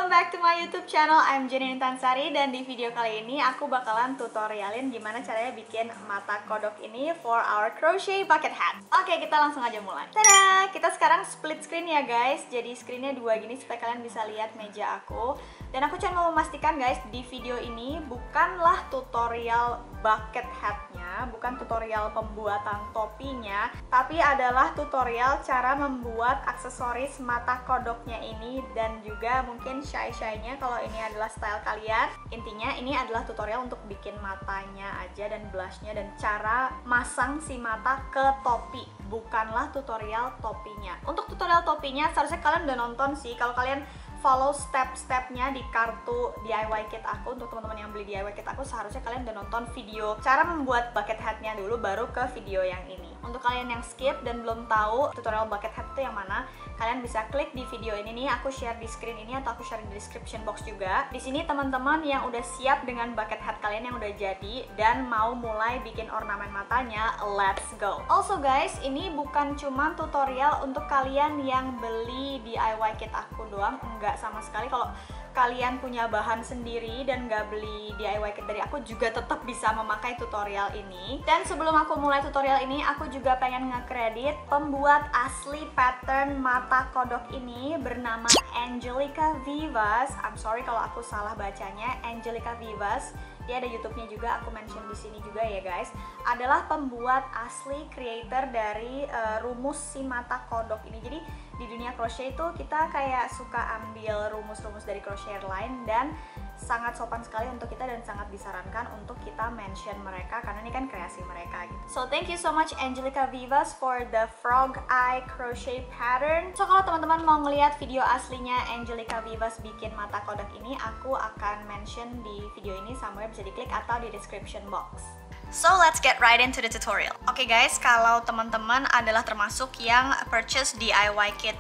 welcome back to my YouTube channel. I'm Jenny Intansari dan di video kali ini aku bakalan tutorialin gimana caranya bikin mata kodok ini for our crochet bucket hat. Oke, kita langsung aja mulai. Tada! Kita sekarang split screen ya guys. Jadi screennya dua gini supaya kalian bisa lihat meja aku. Dan aku cuma mau memastikan guys, di video ini bukanlah tutorial bucket hatnya, bukan tutorial pembuatan topinya, tapi adalah tutorial cara membuat aksesoris mata kodoknya ini dan juga mungkin shy-shy-nya kalau ini adalah style kalian. Intinya ini adalah tutorial untuk bikin matanya aja dan blushnya dan cara masang si mata ke topi, bukanlah tutorial topinya. Untuk tutorial topinya seharusnya kalian udah nonton sih, kalau kalian follow step-stepnya di kartu DIY kit aku. Untuk teman-teman yang beli DIY kit aku, seharusnya kalian udah nonton video cara membuat bucket hatnya dulu baru ke video yang ini. Untuk kalian yang skip dan belum tahu tutorial bucket hat itu yang mana, kalian bisa klik di video ini nih, aku share di screen ini atau aku share di description box juga. Di sini teman-teman yang udah siap dengan bucket hat kalian yang udah jadi dan mau mulai bikin ornamen matanya, let's go. Also guys, ini bukan cuma tutorial untuk kalian yang beli DIY kit aku doang, enggak sama sekali. Kalau kalian punya bahan sendiri dan nggak beli DIY kit dari aku juga tetap bisa memakai tutorial ini. Dan sebelum aku mulai tutorial ini, aku juga pengen nge-credit pembuat asli pattern mata kodok ini bernama Angelica Vivas. I'm sorry kalau aku salah bacanya, Angelica Vivas. Dia ada YouTube-nya juga, aku mention di sini juga ya guys. Adalah pembuat asli, creator dari rumus si mata kodok ini. Jadi di dunia crochet itu kita kayak suka ambil rumus-rumus dari crocheter lain dan sangat sopan sekali untuk kita dan sangat disarankan untuk kita mention mereka karena ini kan kreasi mereka gitu. So thank you so much Angelica Vivas for the frog eye crochet pattern. So kalau teman-teman mau ngeliat video aslinya Angelica Vivas bikin mata kodok ini, aku akan mention di video ini somewhere, bisa diklik atau di description box. So let's get right into the tutorial. Oke guys, kalau teman-teman adalah termasuk yang purchase DIY kit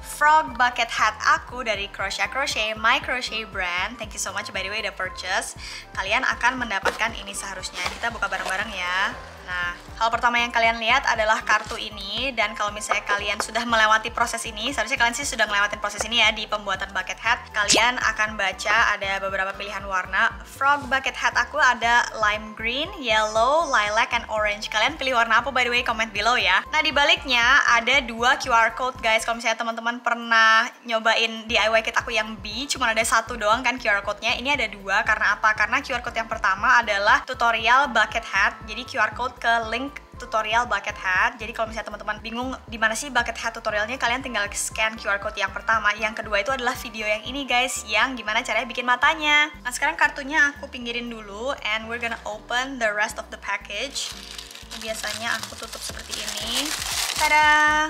frog bucket hat aku dari Crochet, my crochet brand. Thank you so much by the way udah purchase. Kalian akan mendapatkan ini seharusnya. Kita buka bareng-bareng ya. Nah, hal pertama yang kalian lihat adalah kartu ini. Dan kalau misalnya kalian sudah melewati proses ini, seharusnya kalian sih sudah melewati proses ini ya di pembuatan bucket hat. Kalian akan baca ada beberapa pilihan warna. Frog bucket hat aku ada lime green, yellow, lilac, and orange. Kalian pilih warna apa by the way, comment below ya. Nah, di baliknya ada dua QR code guys. Kalau misalnya teman-teman pernah nyobain DIY kit aku yang B, cuma ada satu doang kan QR code-nya. Ini ada dua, karena apa? Karena QR code yang pertama adalah tutorial bucket hat. Jadi QR code ke link tutorial bucket hat. Jadi kalau misalnya teman-teman bingung di mana sih bucket hat tutorialnya, kalian tinggal scan QR code yang pertama. Yang kedua itu adalah video yang ini guys, yang gimana caranya bikin matanya. Nah, sekarang kartunya aku pinggirin dulu and we're gonna open the rest of the package. Biasanya aku tutup seperti ini. Tada!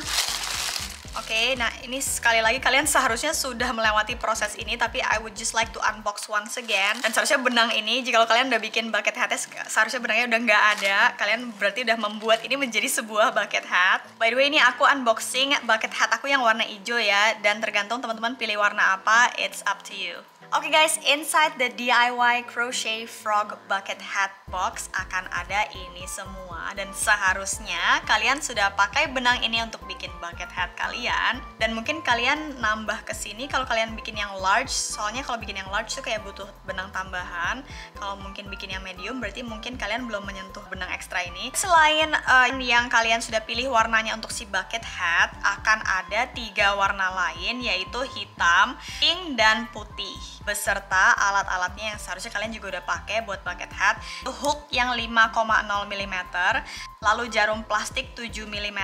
Oke, nah ini sekali lagi kalian seharusnya sudah melewati proses ini, tapi I would just like to unbox once again. Dan seharusnya benang ini, jika kalian udah bikin bucket hatnya, seharusnya benangnya udah nggak ada. Kalian berarti udah membuat ini menjadi sebuah bucket hat. By the way, ini aku unboxing bucket hat aku yang warna hijau ya, dan tergantung teman-teman pilih warna apa, it's up to you. Oke guys, inside the DIY crochet frog bucket hat box akan ada ini semua. Dan seharusnya kalian sudah pakai benang ini untuk bikin bucket hat kalian. Dan mungkin kalian nambah ke sini kalau kalian bikin yang large. Soalnya kalau bikin yang large tuh kayak butuh benang tambahan. Kalau mungkin bikin yang medium berarti mungkin kalian belum menyentuh benang ekstra ini. Selain yang kalian sudah pilih warnanya untuk si bucket hat, akan ada 3 warna lain, yaitu hitam, pink, dan putih, beserta alat-alatnya yang seharusnya kalian juga udah pakai buat bucket hat. Hook yang 5,0 mm, lalu jarum plastik 7 mm,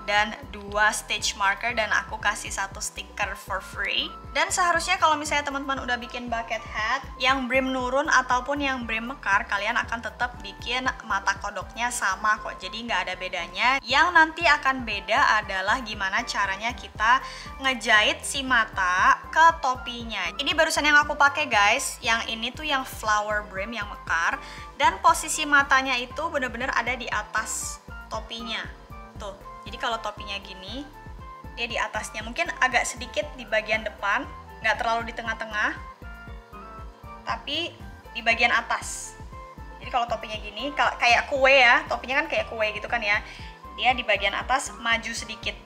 dan 2 stitch marker, dan aku kasih 1 stiker for free. Dan seharusnya kalau misalnya teman-teman udah bikin bucket hat yang brim nurun ataupun yang brim mekar, kalian akan tetap bikin mata kodoknya sama kok, jadi nggak ada bedanya. Yang nanti akan beda adalah gimana caranya kita ngejahit si mata ke topinya. Ini barusan yang aku pakai guys, yang ini tuh yang flower brim yang mekar, dan posisi matanya itu bener-bener ada di atas topinya tuh. Jadi kalau topinya gini, dia di atasnya, mungkin agak sedikit di bagian depan, nggak terlalu di tengah-tengah, tapi di bagian atas. Jadi kalau topinya gini, kayak kue ya, topinya kan kayak kue gitu kan ya, dia di bagian atas maju sedikit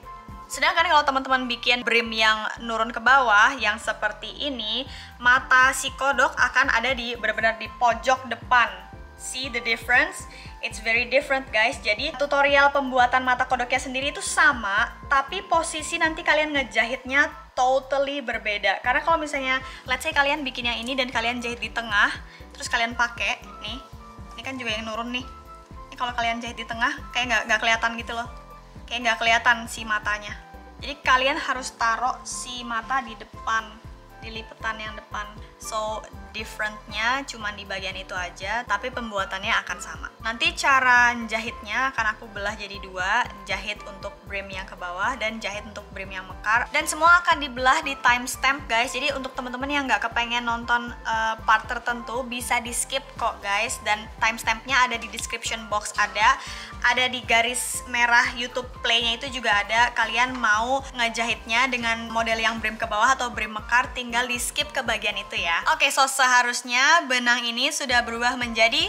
Sedangkan kalau teman-teman bikin brim yang nurun ke bawah, yang seperti ini, mata si kodok akan ada di benar-benar di pojok depan. See the difference? It's very different guys. Jadi tutorial pembuatan mata kodoknya sendiri itu sama, tapi posisi nanti kalian ngejahitnya totally berbeda. Karena kalau misalnya let's say kalian bikin yang ini dan kalian jahit di tengah, terus kalian pakai nih, ini kan juga yang nurun nih. Ini kalau kalian jahit di tengah kayak nggak kelihatan gitu loh, kayak nggak kelihatan si matanya. Jadi kalian harus taruh si mata di depan, di lipetan yang depan. So differentnya cuma di bagian itu aja, tapi pembuatannya akan sama. Nanti cara jahitnya akan aku belah jadi dua, jahit untuk brim yang ke bawah dan jahit untuk brim yang mekar. Dan semua akan dibelah di timestamp guys. Jadi untuk teman-teman yang nggak kepengen nonton part tertentu bisa di skip kok guys. Dan timestampnya ada di description box, ada di garis merah YouTube play-nya itu juga ada. Kalian mau ngejahitnya dengan model yang brim ke bawah atau brim mekar, tinggal di skip ke bagian itu ya. Oke, so seharusnya benang ini sudah berubah menjadi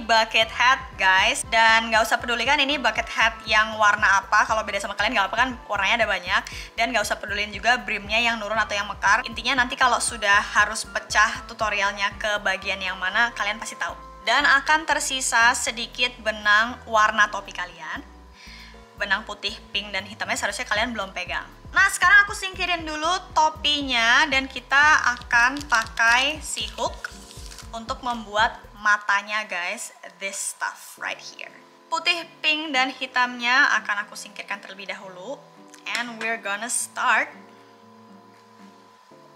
bucket hat guys. Dan nggak usah pedulikan ini bucket hat yang warna apa. Kalau beda sama kalian nggak apa kan, warnanya ada banyak. Dan nggak usah pedulin juga brimnya yang nurun atau yang mekar. Intinya nanti kalau sudah harus pecah tutorialnya ke bagian yang mana, kalian pasti tahu. Dan akan tersisa sedikit benang warna topi kalian. Benang putih, pink, dan hitamnya seharusnya kalian belum pegang. Nah, sekarang aku singkirin dulu topinya dan kita akan pakai si hook untuk membuat matanya guys. This stuff right here. Putih, pink, dan hitamnya akan aku singkirkan terlebih dahulu. And we're gonna start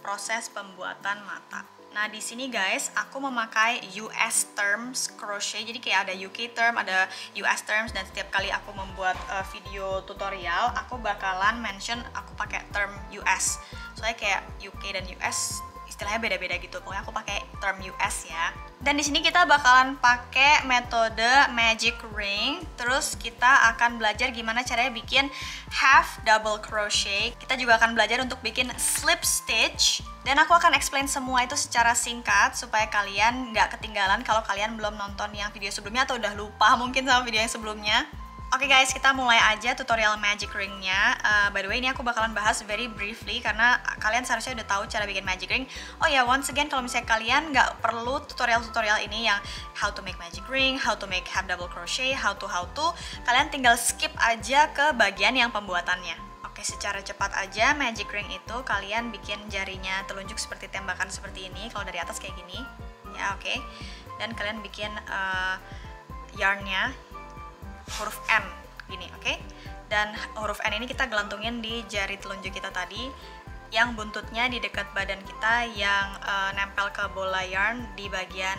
proses pembuatan mata. Nah, di sini guys, aku memakai US terms crochet. Jadi kayak ada UK term, ada US terms, dan setiap kali aku membuat video tutorial, aku bakalan mention aku pakai term US. Soalnya kayak UK dan US istilahnya beda-beda gitu. Pokoknya aku pakai term US ya. Dan di sini kita bakalan pakai metode magic ring. Terus kita akan belajar gimana caranya bikin half double crochet. Kita juga akan belajar untuk bikin slip stitch. Dan aku akan explain semua itu secara singkat supaya kalian nggak ketinggalan kalau kalian belum nonton yang video sebelumnya atau udah lupa mungkin sama video yang sebelumnya. Oke guys, kita mulai aja tutorial magic ringnya. By the way, ini aku bakalan bahas very briefly karena kalian seharusnya udah tahu cara bikin magic ring. Oh ya, once again, kalau misalnya kalian nggak perlu tutorial-tutorial ini yang how to make magic ring, how to make half double crochet, how to, kalian tinggal skip aja ke bagian yang pembuatannya. Oke, secara cepat aja magic ring itu kalian bikin jarinya telunjuk seperti tembakan seperti ini. Kalau dari atas kayak gini, ya oke. Dan kalian bikin yarnnya huruf N gini, oke? Dan huruf N ini kita gelantungin di jari telunjuk kita tadi, yang buntutnya di dekat badan kita, yang nempel ke bola yarn di bagian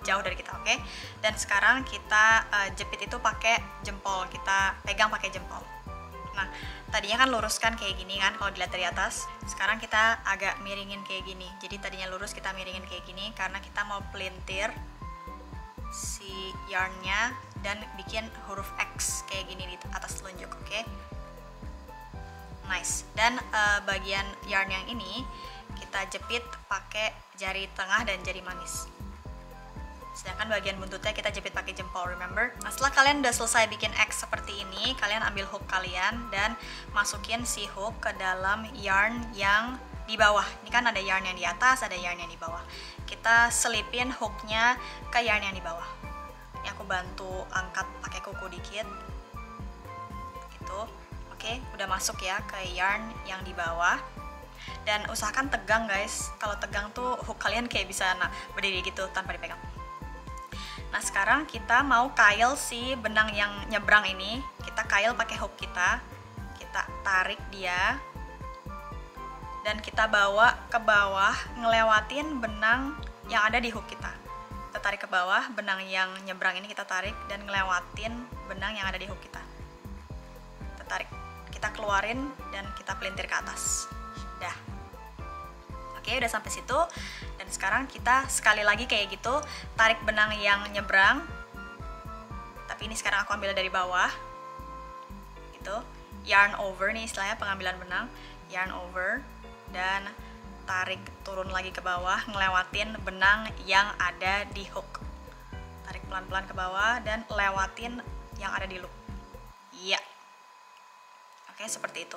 jauh dari kita, oke? Dan sekarang kita jepit itu pakai jempol, kita pegang pakai jempol. Nah, tadinya kan lurus kan kayak gini kan kalau dilihat dari atas. Sekarang kita agak miringin kayak gini. Jadi tadinya lurus, kita miringin kayak gini karena kita mau pelintir si yarnnya dan bikin huruf X kayak gini di atas telunjuk, oke? Nice. Dan bagian yarn yang ini kita jepit pakai jari tengah dan jari manis. Sedangkan bagian buntutnya kita jepit pakai jempol, remember? Nah, setelah kalian udah selesai bikin X seperti ini, kalian ambil hook kalian dan masukin si hook ke dalam yarn yang di bawah. Ini kan ada yarn yang di atas, ada yarn yang di bawah. Kita selipin hooknya ke yarn yang di bawah. Ini aku bantu angkat pakai kuku dikit. Gitu. Oke, udah masuk ya ke yarn yang di bawah. Dan usahakan tegang guys. Kalau tegang tuh hook kalian kayak bisa berdiri gitu tanpa dipegang. Nah, sekarang kita mau kail si benang yang nyebrang ini. Kita kail pakai hook kita. Kita tarik dia. Dan kita bawa ke bawah, ngelewatin benang yang ada di hook kita. Kita tarik ke bawah, benang yang nyebrang ini kita tarik dan ngelewatin benang yang ada di hook kita. Kita tarik, kita keluarin dan kita pelintir ke atas. Dah. Oke, udah sampai situ. Dan sekarang kita sekali lagi kayak gitu, tarik benang yang nyebrang. Tapi ini sekarang aku ambil dari bawah. Gitu. Yarn over nih istilahnya pengambilan benang. Yarn over. Dan tarik turun lagi ke bawah, ngelewatin benang yang ada di hook. Tarik pelan-pelan ke bawah dan lewatin yang ada di loop. Iya, Oke, seperti itu.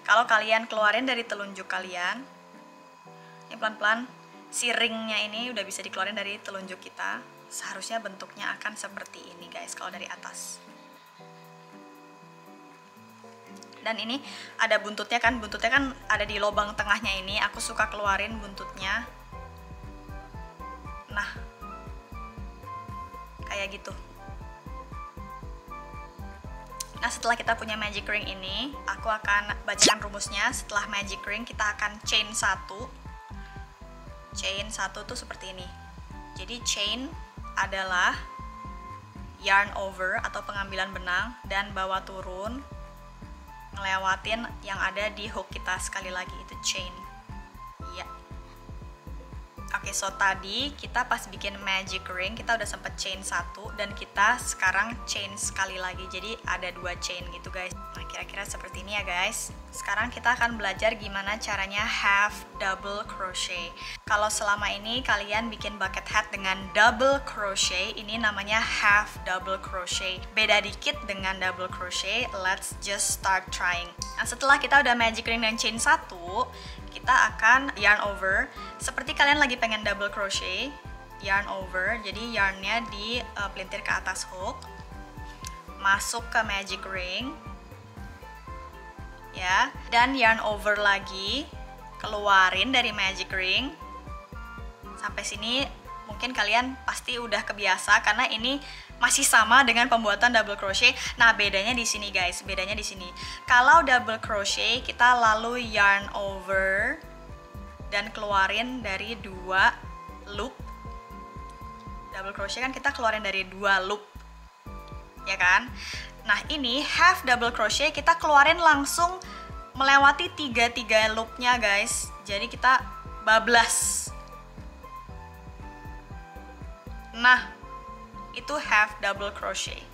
Kalau kalian keluarin dari telunjuk kalian, ini pelan-pelan, si ringnya ini udah bisa dikeluarin dari telunjuk kita. Seharusnya bentuknya akan seperti ini guys, kalau dari atas. Dan ini ada buntutnya kan ada di lubang tengahnya ini. Aku suka keluarin buntutnya. Nah, kayak gitu. Nah, setelah kita punya magic ring ini, aku akan bacakan rumusnya. Setelah magic ring, kita akan chain 1. Chain 1 tuh seperti ini. Jadi chain adalah yarn over atau pengambilan benang dan bawa turun, ngelewatin yang ada di hook kita. Sekali lagi itu chain. Iya. Oke, so tadi kita pas bikin magic ring kita udah sempet chain 1 dan kita sekarang chain sekali lagi. Jadi ada 2 chain gitu guys. Nah, kira-kira seperti ini ya guys. Sekarang kita akan belajar gimana caranya half double crochet. Kalau selama ini kalian bikin bucket hat dengan double crochet, ini namanya half double crochet. Beda dikit dengan double crochet. Let's just start trying. Nah, setelah kita udah magic ring dan chain 1, kita akan yarn over. Seperti kalian lagi pengen double crochet, yarn over. Jadi yarnnya dipelintir ke atas hook, masuk ke magic ring, ya, dan yarn over lagi, keluarin dari magic ring. Sampai sini mungkin kalian pasti udah kebiasa karena ini masih sama dengan pembuatan double crochet. Nah, bedanya di sini guys, bedanya di sini. Kalau double crochet kita lalu yarn over dan keluarin dari 2 loop. Double crochet kan kita keluarin dari 2 loop, ya kan? Nah, ini half double crochet kita keluarin langsung melewati 3 loopnya guys. Jadi kita bablas. Nah, itu half double crochet.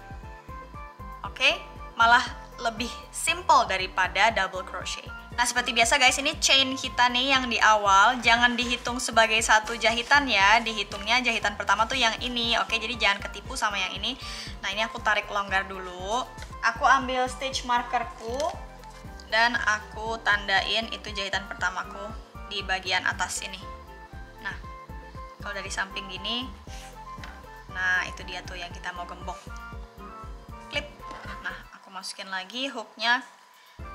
Oke, malah lebih simple daripada double crochet. Nah, seperti biasa guys, ini chain kita nih yang di awal jangan dihitung sebagai satu jahitan ya, dihitungnya jahitan pertama tuh yang ini. Oke, jadi jangan ketipu sama yang ini. Nah, ini aku tarik longgar dulu. Aku ambil stitch markerku dan aku tandain itu jahitan pertamaku di bagian atas ini. Nah, kalau dari samping gini, nah itu dia tuh yang kita mau gembok. Klip. Nah, aku masukin lagi hooknya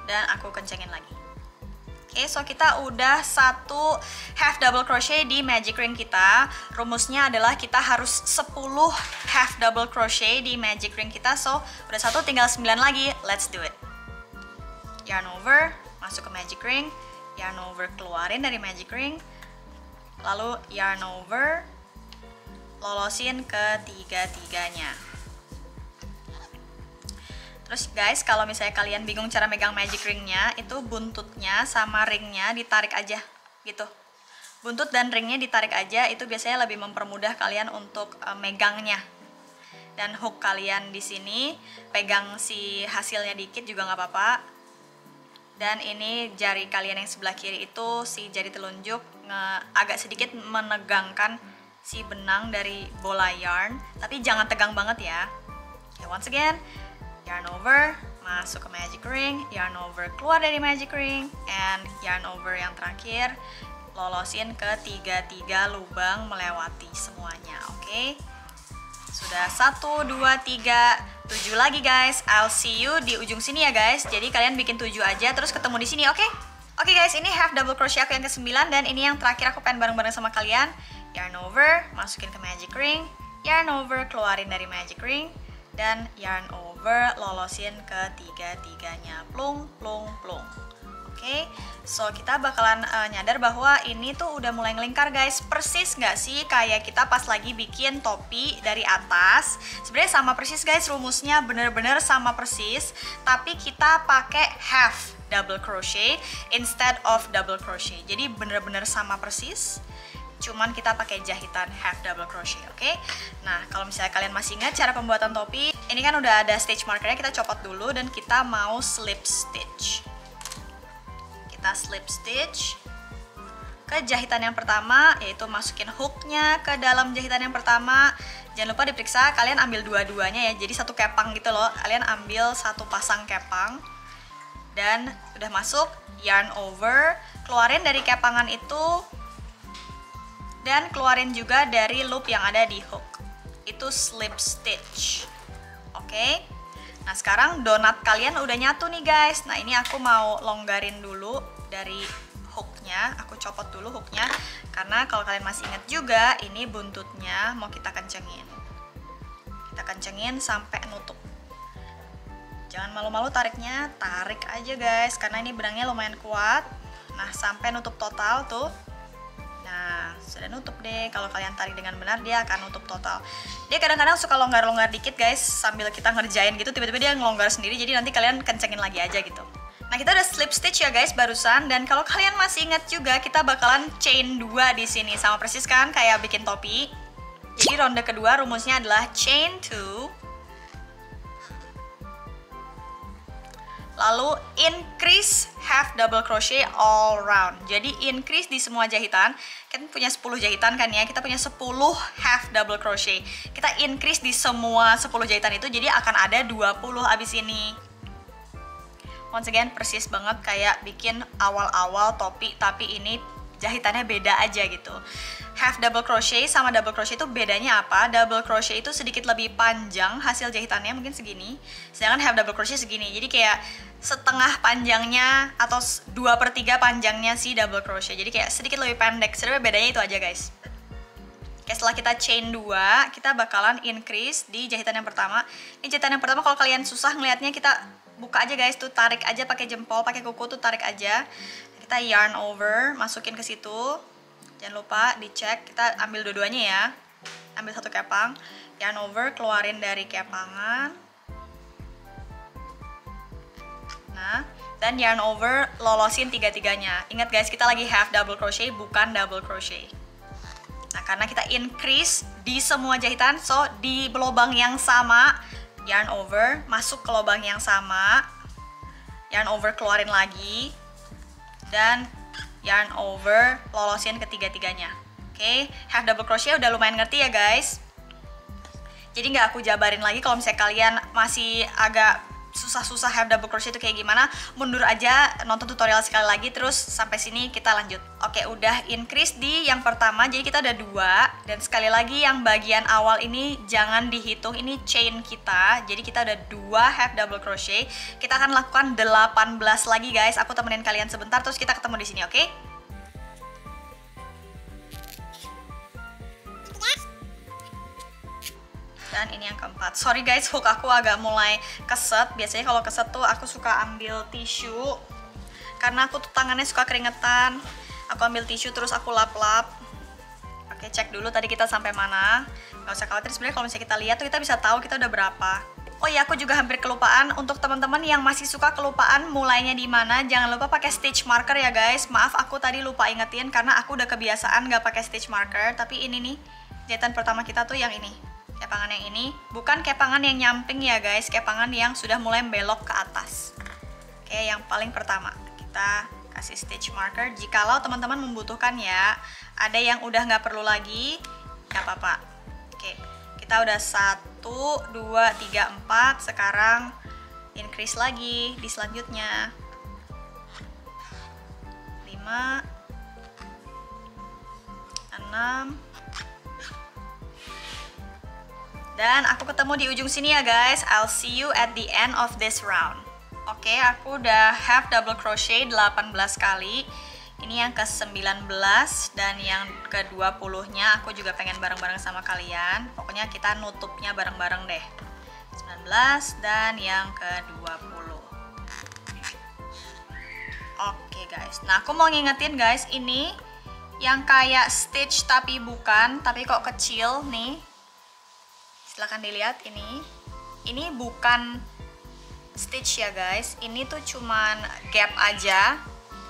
dan aku kencengin lagi. Oke, so kita udah 1 half double crochet di magic ring kita. Rumusnya adalah kita harus 10 half double crochet di magic ring kita. So, udah 1, tinggal 9 lagi. Let's do it. Yarn over, masuk ke magic ring. Yarn over, keluarin dari magic ring. Lalu yarn over, lolosin ke 3-tiganya. Terus guys, kalau misalnya kalian bingung cara megang magic ringnya, itu buntutnya sama ringnya ditarik aja gitu. Buntut dan ringnya ditarik aja, itu biasanya lebih mempermudah kalian untuk megangnya. Dan hook kalian di sini pegang si hasilnya dikit juga nggak apa-apa. Dan ini jari kalian yang sebelah kiri itu si jari telunjuk agak sedikit menegangkan si benang dari bola yarn, tapi jangan tegang banget ya. Okay, once again, yarn over, masuk ke magic ring, yarn over, keluar dari magic ring, and yarn over yang terakhir, lolosin ke 3 lubang melewati semuanya. Oke, sudah 1, 2, 3, 7 lagi guys. I'll see you di ujung sini ya guys. Jadi kalian bikin 7 aja terus ketemu di sini, oke? Oke guys, ini half double crochet aku yang ke-9 dan ini yang terakhir aku pengen bareng-bareng sama kalian. Yarn over, masukin ke magic ring, yarn over, keluarin dari magic ring, dan yarn over, lolosin ke 3-tiganya. Plung, plung, plung. Oke, so kita bakalan nyadar bahwa ini tuh udah mulai ngelingkar guys. Persis nggak sih kayak kita pas lagi bikin topi dari atas? Sebenarnya sama persis guys, rumusnya bener-bener sama persis, tapi kita pakai half double crochet instead of double crochet. Jadi bener-bener sama persis, cuman kita pakai jahitan half double crochet, oke? Nah, kalau misalnya kalian masih ingat cara pembuatan topi, ini kan udah ada stitch markernya, kita copot dulu dan kita mau slip stitch. Kita slip stitch ke jahitan yang pertama, yaitu masukin hooknya ke dalam jahitan yang pertama. Jangan lupa diperiksa, kalian ambil dua-duanya ya, jadi satu kepang gitu loh. Kalian ambil satu pasang kepang, Dan udah masuk, yarn over, keluarin dari kepangan itu dan keluarin juga dari loop yang ada di hook. Itu slip stitch. Oke. Nah, sekarang donat kalian udah nyatu nih guys. Nah, ini aku mau longgarin dulu dari hooknya. Aku copot dulu hooknya karena kalau kalian masih ingat juga, ini buntutnya mau kita kencengin. Kita kencengin sampai nutup. Jangan malu-malu tariknya, tarik aja guys karena ini benangnya lumayan kuat. Nah, sampai nutup total tuh. Nah, sudah nutup deh. Kalau kalian tarik dengan benar, dia akan nutup total. Dia kadang-kadang suka longgar-longgar dikit guys, sambil kita ngerjain gitu, tiba-tiba dia ngelonggar sendiri, jadi nanti kalian kencengin lagi aja gitu. Nah, kita udah slip stitch ya guys barusan, dan kalau kalian masih ingat juga, kita bakalan chain 2 di sini, sama persis kan kayak bikin topi. Jadi ronde kedua rumusnya adalah chain 2, lalu increase half double crochet all round. Jadi increase di semua jahitan. Kita punya 10 jahitan kan ya. Kita punya 10 half double crochet. Kita increase di semua 10 jahitan itu, jadi akan ada 20 abis ini. Once again, persis banget kayak bikin awal-awal topi, tapi ini jahitannya beda aja gitu. Half double crochet sama double crochet itu bedanya apa? Double crochet itu sedikit lebih panjang hasil jahitannya, mungkin segini. Sedangkan half double crochet segini. Jadi kayak setengah panjangnya atau 2/3 panjangnya si double crochet. Jadi kayak sedikit lebih pendek. Sebenarnya bedanya itu aja guys. Oke, setelah kita chain 2, kita bakalan increase di jahitan yang pertama. Ini jahitan yang pertama kalau kalian susah ngelihatnya, kita buka aja guys, tuh tarik aja pakai jempol, pakai kuku tuh tarik aja. Kita yarn over, masukin ke situ. Jangan lupa dicek, kita ambil dua-duanya ya. Ambil satu kepang, yarn over, keluarin dari kepangan. Nah, dan yarn over, lolosin tiga-tiganya. Ingat guys, kita lagi half double crochet, bukan double crochet. Nah, karena kita increase di semua jahitan, so di lubang yang sama, yarn over, masuk ke lubang yang sama, yarn over, keluarin lagi, dan yarn over, lolosin ketiga-tiganya. Oke, half double crochet udah lumayan ngerti ya guys. Jadi nggak aku jabarin lagi. Kalau misalnya kalian masih agak susah-susah half double crochet itu kayak gimana, mundur aja, nonton tutorial sekali lagi, terus sampai sini kita lanjut. Oke, udah increase di yang pertama, jadi kita ada 2, dan sekali lagi yang bagian awal ini jangan dihitung, ini chain kita, jadi kita ada 2 half double crochet. Kita akan lakukan 18 lagi guys. Aku temenin kalian sebentar, terus kita ketemu di sini, oke? Dan ini yang keempat. Sorry guys, hook aku agak mulai keset. Biasanya kalau keset tuh aku suka ambil tisu, karena aku tuh tangannya suka keringetan. Aku ambil tisu terus aku lap-lap. Oke, cek dulu tadi kita sampai mana. Gak usah khawatir, sebenarnya kalau misalnya kita lihat tuh kita bisa tahu kita udah berapa. Oh iya, aku juga hampir kelupaan. Untuk teman-teman yang masih suka kelupaan mulainya di mana, jangan lupa pakai stitch marker ya guys. Maaf, aku tadi lupa ingetin karena aku udah kebiasaan nggak pakai stitch marker. Tapi ini nih, jahitan pertama kita tuh yang ini. Kepangan yang ini, bukan kepangan yang nyamping ya guys, kepangan yang sudah mulai belok ke atas. Oke, yang paling pertama kita kasih stitch marker. Jikalau teman-teman membutuhkan ya, ada yang udah nggak perlu lagi, nggak apa-apa. Oke, kita udah 1, 2, 3, 4. Sekarang increase lagi di selanjutnya 5, 6. Dan aku ketemu di ujung sini ya guys. I'll see you at the end of this round. Oke, aku udah half double crochet 18 kali. Ini yang ke-19 dan yang ke-20-nya aku juga pengen bareng-bareng sama kalian. Pokoknya kita nutupnya bareng-bareng deh. 19 dan yang ke-20. Oke guys. Nah, aku mau ngingetin guys, ini yang kayak stitch tapi bukan, tapi kok kecil nih. Silahkan dilihat ini. Ini bukan stitch ya guys. Ini tuh cuman gap aja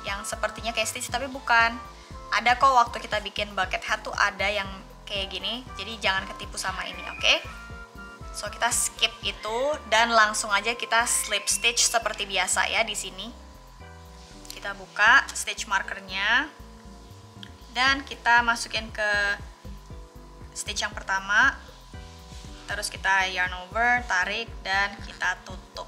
yang sepertinya kayak stitch tapi bukan. Ada kok waktu kita bikin bucket hat tuh ada yang kayak gini. Jadi jangan ketipu sama ini, oke? So kita skip itu dan langsung aja kita slip stitch seperti biasa ya di sini. Kita buka stitch markernya dan kita masukin ke stitch yang pertama. Terus kita yarn over, tarik, dan kita tutup.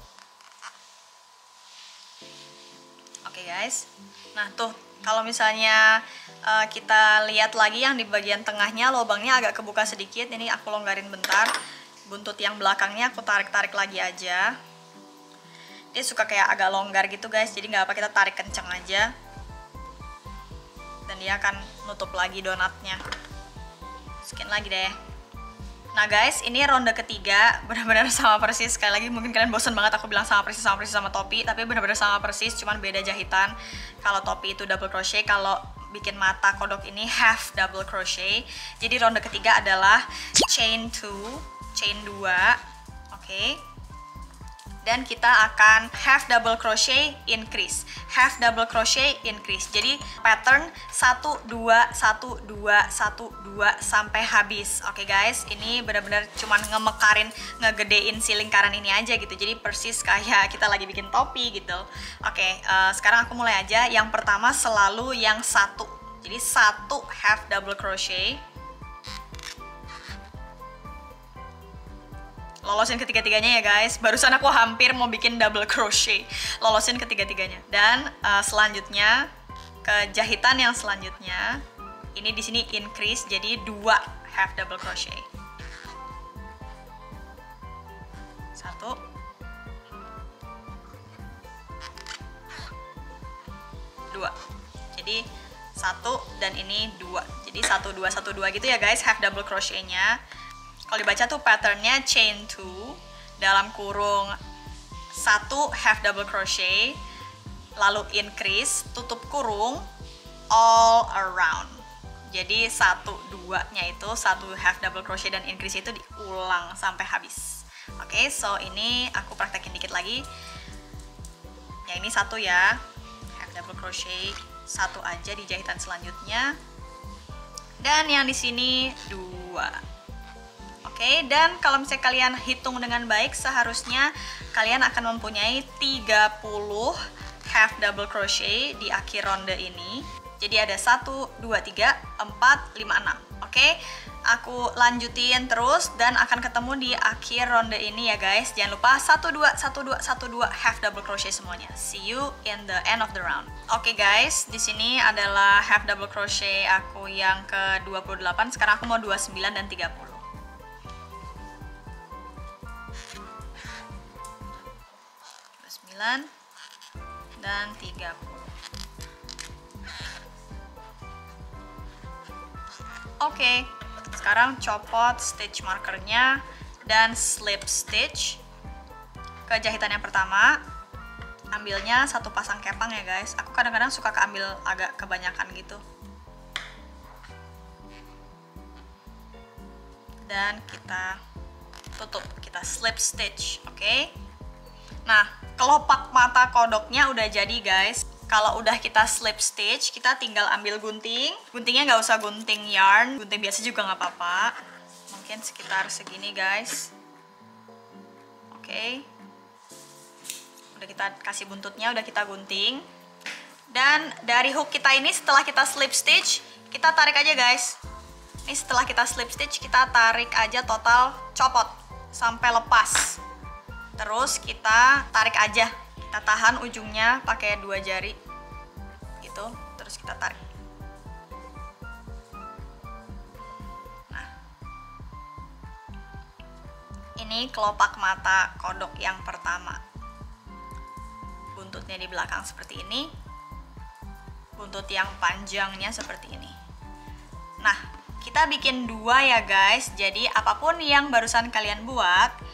Oke guys. Nah tuh, kalau misalnya kita lihat lagi yang di bagian tengahnya lubangnya agak kebuka sedikit. Ini aku longgarin bentar. Buntut yang belakangnya aku tarik-tarik lagi aja. Dia suka kayak agak longgar gitu guys, jadi nggak apa, kita tarik kenceng aja. Dan dia akan nutup lagi donatnya. Masukin lagi deh. Nah guys, ini ronde ketiga, benar-benar sama persis. Sekali lagi mungkin kalian bosan banget aku bilang sama persis sama topi, tapi benar-benar sama persis, cuman beda jahitan. Kalau topi itu double crochet, kalau bikin mata kodok ini half double crochet. Jadi ronde ketiga adalah chain 2, chain 2. Oke. Dan kita akan half double crochet increase, half double crochet increase. Jadi pattern 1 2 1 2 1 2 sampai habis. Oke guys, ini benar-benar cuman ngemekarin, ngegedein si lingkaran ini aja gitu. Jadi persis kayak kita lagi bikin topi gitu. Oke, sekarang aku mulai aja. Yang pertama selalu yang 1. Jadi 1 half double crochet. Lolosin ketiga-tiganya ya guys. Barusan aku hampir mau bikin double crochet. Lolosin ketiga-tiganya. Dan selanjutnya ke jahitan yang selanjutnya. Ini di sini increase jadi 2 half double crochet. 1. 2. Jadi 1 dan ini 2. Jadi 1 2 1 2 gitu ya guys, half double crochetnya. Kalau dibaca tuh patternnya chain 2 dalam kurung 1 half double crochet, lalu increase, tutup kurung, all around. Jadi 1 2 nya itu 1 half double crochet dan increase itu diulang sampai habis. Oke, so ini aku praktekin dikit lagi. Yang ini 1 ya, half double crochet 1 aja di jahitan selanjutnya. Dan yang di sini 2. Oke, dan kalau misalnya kalian hitung dengan baik, seharusnya kalian akan mempunyai 30 half double crochet di akhir ronde ini. Jadi ada 1, 2, 3, 4, 5, 6. Oke, aku lanjutin terus dan akan ketemu di akhir ronde ini ya guys. Jangan lupa 1, 2, 1, 2, 1, 2 half double crochet semuanya. See you in the end of the round. Oke guys, di sini adalah half double crochet aku yang ke-28. Sekarang aku mau 29 dan 30. dan 30. Oke, sekarang copot stitch markernya dan slip stitch ke jahitan yang pertama. Ambilnya 1 pasang kepang ya guys. Aku kadang-kadang suka keambil agak kebanyakan gitu. Dan kita tutup, kita slip stitch, oke? Nah, kelopak mata kodoknya udah jadi guys. Kalau udah kita slip stitch, kita tinggal ambil gunting. Guntingnya nggak usah gunting yarn, gunting biasa juga nggak apa-apa. Mungkin sekitar segini guys. Oke. Udah kita kasih buntutnya, udah kita gunting. Dan dari hook kita ini setelah kita slip stitch, kita tarik aja guys. Ini setelah kita slip stitch, kita tarik aja total, copot sampai lepas. Terus kita tarik aja, kita tahan ujungnya pakai 2 jari gitu, terus kita tarik. Nah, ini kelopak mata kodok yang pertama. Buntutnya di belakang seperti ini, buntut yang panjangnya seperti ini. Nah, kita bikin 2 ya guys, jadi apapun yang barusan kalian buat,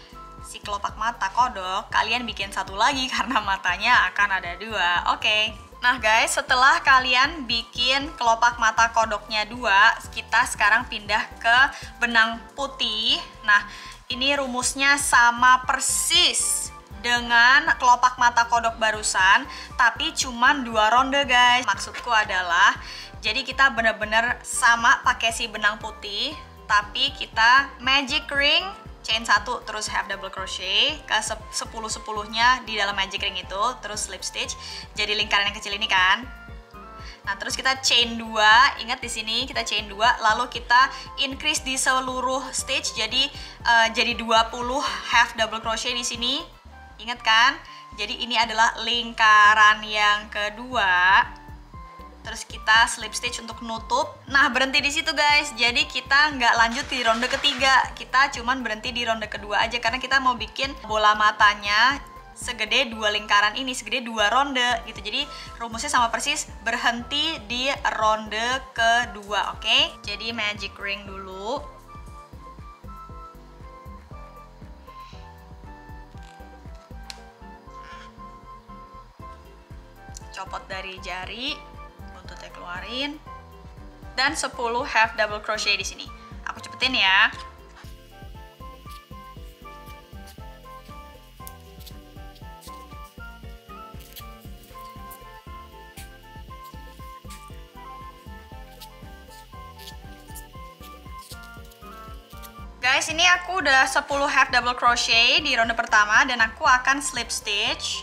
si kelopak mata kodok, kalian bikin 1 lagi karena matanya akan ada 2. Oke. Nah guys, setelah kalian bikin kelopak mata kodoknya 2, kita sekarang pindah ke benang putih. Nah, ini rumusnya sama persis dengan kelopak mata kodok barusan, tapi cuman 2 ronde guys. Maksudku adalah, jadi kita bener-bener sama pakai si benang putih, tapi kita magic ring, chain 1 terus half double crochet ke 10-10-nya di dalam magic ring itu, terus slip stitch jadi lingkaran yang kecil ini kan. Nah, terus kita chain 2, ingat di sini kita chain 2, lalu kita increase di seluruh stitch jadi 20 half double crochet di sini. Ingat kan? Jadi ini adalah lingkaran yang kedua. Terus kita slip stitch untuk nutup. Nah, berhenti di situ guys. Jadi kita nggak lanjut di ronde ketiga. Kita cuman berhenti di ronde kedua aja karena kita mau bikin bola matanya segede 2 lingkaran ini, segede 2 ronde gitu. Jadi rumusnya sama persis, berhenti di ronde kedua, oke? Jadi magic ring dulu. Copot dari jari, buntutnya keluarin. Dan 10 half double crochet di sini. Aku cepetin ya. Guys, ini aku udah 10 half double crochet di ronde pertama dan aku akan slip stitch.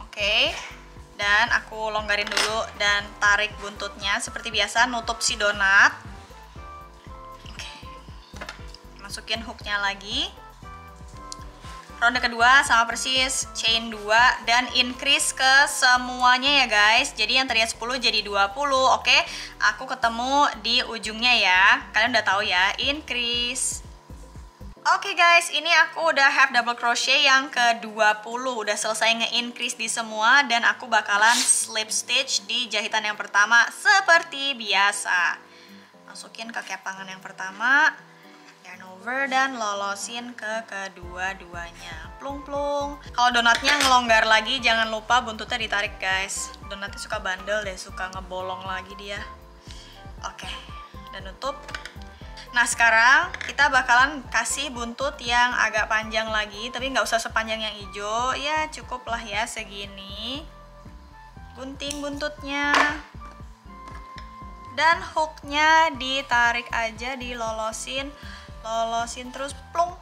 Oke. Dan aku longgarin dulu dan tarik buntutnya seperti biasa, nutup si donat. Oke. Masukin hooknya lagi. Ronde kedua sama persis, chain 2 dan increase ke semuanya ya guys. Jadi yang tadinya 10 jadi 20, oke? Aku ketemu di ujungnya ya. Kalian udah tahu ya, increase. Oke guys, ini aku udah half double crochet yang ke-20. Udah selesai nge-increase di semua dan aku bakalan slip stitch di jahitan yang pertama seperti biasa. Masukin ke kepangan yang pertama. Yarn over dan lolosin ke kedua-duanya. Plung-plung. Kalau donatnya ngelonggar lagi, jangan lupa buntutnya ditarik guys. Donatnya suka bandel deh, suka ngebolong lagi dia. Oke, dan nutup. Nah sekarang kita bakalan kasih buntut yang agak panjang lagi, tapi nggak usah sepanjang yang hijau. Ya cukup lah ya segini. Gunting buntutnya. Dan hooknya ditarik aja, dilolosin. Lolosin terus, plung.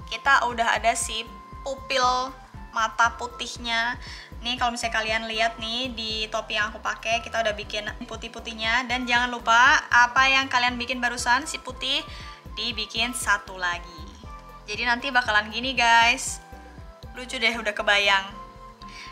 Kita udah ada si pupil mata putihnya. Nih kalau misalnya kalian lihat nih di topi yang aku pakai, kita udah bikin putih-putihnya. Dan jangan lupa apa yang kalian bikin barusan, si putih dibikin satu lagi. Jadi nanti bakalan gini guys. Lucu deh, udah kebayang.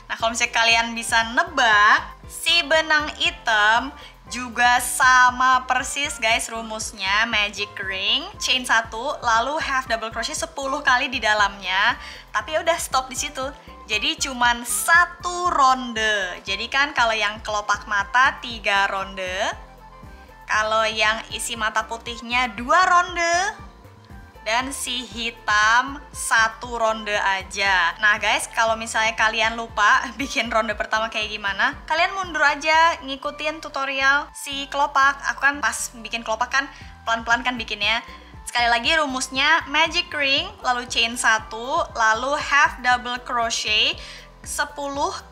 Nah kalau misalnya kalian bisa nebak, si benang hitam juga sama persis guys rumusnya, magic ring, chain 1, lalu half double crochet 10 kali di dalamnya. Tapi ya udah stop di situ. Jadi cuman 1 ronde. Jadi kan kalau yang kelopak mata 3 ronde. Kalau yang isi mata putihnya 2 ronde. Dan si hitam 1 ronde aja. Nah guys, kalau misalnya kalian lupa bikin ronde pertama kayak gimana, kalian mundur aja ngikutin tutorial si kelopak. Aku kan pas bikin kelopak kan pelan-pelan kan bikinnya. Sekali lagi rumusnya magic ring, lalu chain 1, lalu half double crochet 10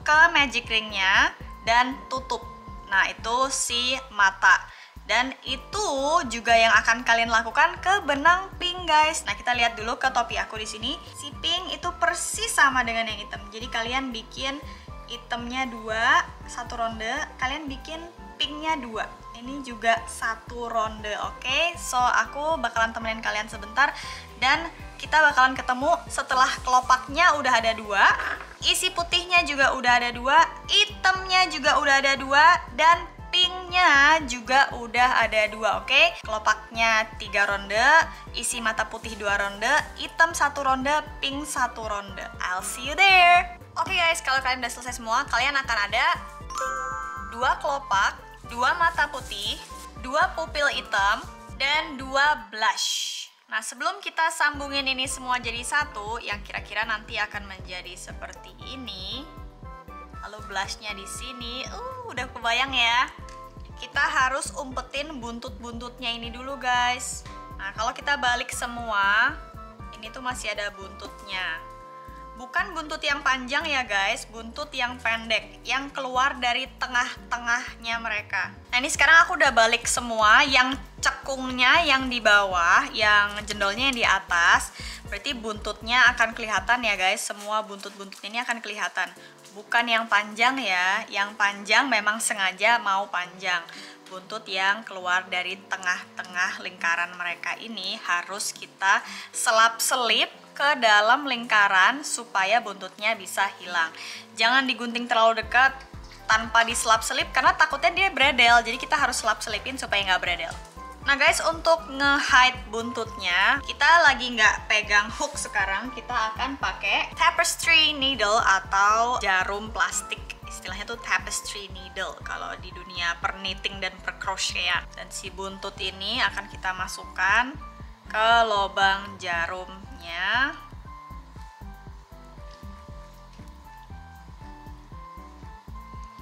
ke magic ringnya dan tutup. Nah itu si mata. Dan itu juga yang akan kalian lakukan ke benang pink guys. Nah kita lihat dulu ke topi aku di sini. Si pink itu persis sama dengan yang hitam. Jadi kalian bikin hitamnya 2, 1 ronde. Kalian bikin pinknya 2. Ini juga 1 ronde, oke? So aku bakalan temenin kalian sebentar. Dan kita bakalan ketemu setelah kelopaknya udah ada 2. Isi putihnya juga udah ada 2. Hitamnya juga udah ada 2. Dan pinknya juga udah ada 2, oke? Kelopaknya 3 ronde, isi mata putih 2 ronde, hitam 1 ronde, pink 1 ronde. I'll see you there. Oke guys, kalau kalian udah selesai semua, kalian akan ada 2 kelopak, 2 mata putih, 2 pupil hitam, dan 2 blush. Nah sebelum kita sambungin ini semua jadi satu, yang kira-kira nanti akan menjadi seperti ini. Lalu blushnya di sini, udah kebayang ya. Kita harus umpetin buntut-buntutnya ini dulu guys. Nah kalau kita balik semua, ini tuh masih ada buntutnya. Bukan buntut yang panjang ya guys, buntut yang pendek, yang keluar dari tengah-tengahnya mereka. Nah ini sekarang aku udah balik semua, yang cekungnya yang di bawah, yang jendolnya yang di atas, berarti buntutnya akan kelihatan ya guys. Semua buntut-buntutnya ini akan kelihatan. Bukan yang panjang ya, yang panjang memang sengaja mau panjang. Buntut yang keluar dari tengah-tengah lingkaran mereka ini harus kita selap-selip ke dalam lingkaran supaya buntutnya bisa hilang. Jangan digunting terlalu dekat tanpa diselap-selip karena takutnya dia bredel, jadi kita harus selap-selipin supaya nggak bredel. Nah guys, untuk nge-hide buntutnya, kita lagi nggak pegang hook sekarang, kita akan pakai tapestry needle atau jarum plastik. Istilahnya tuh tapestry needle kalau di dunia per-knitting dan per-crochetan. Dan si buntut ini akan kita masukkan ke lubang jarumnya.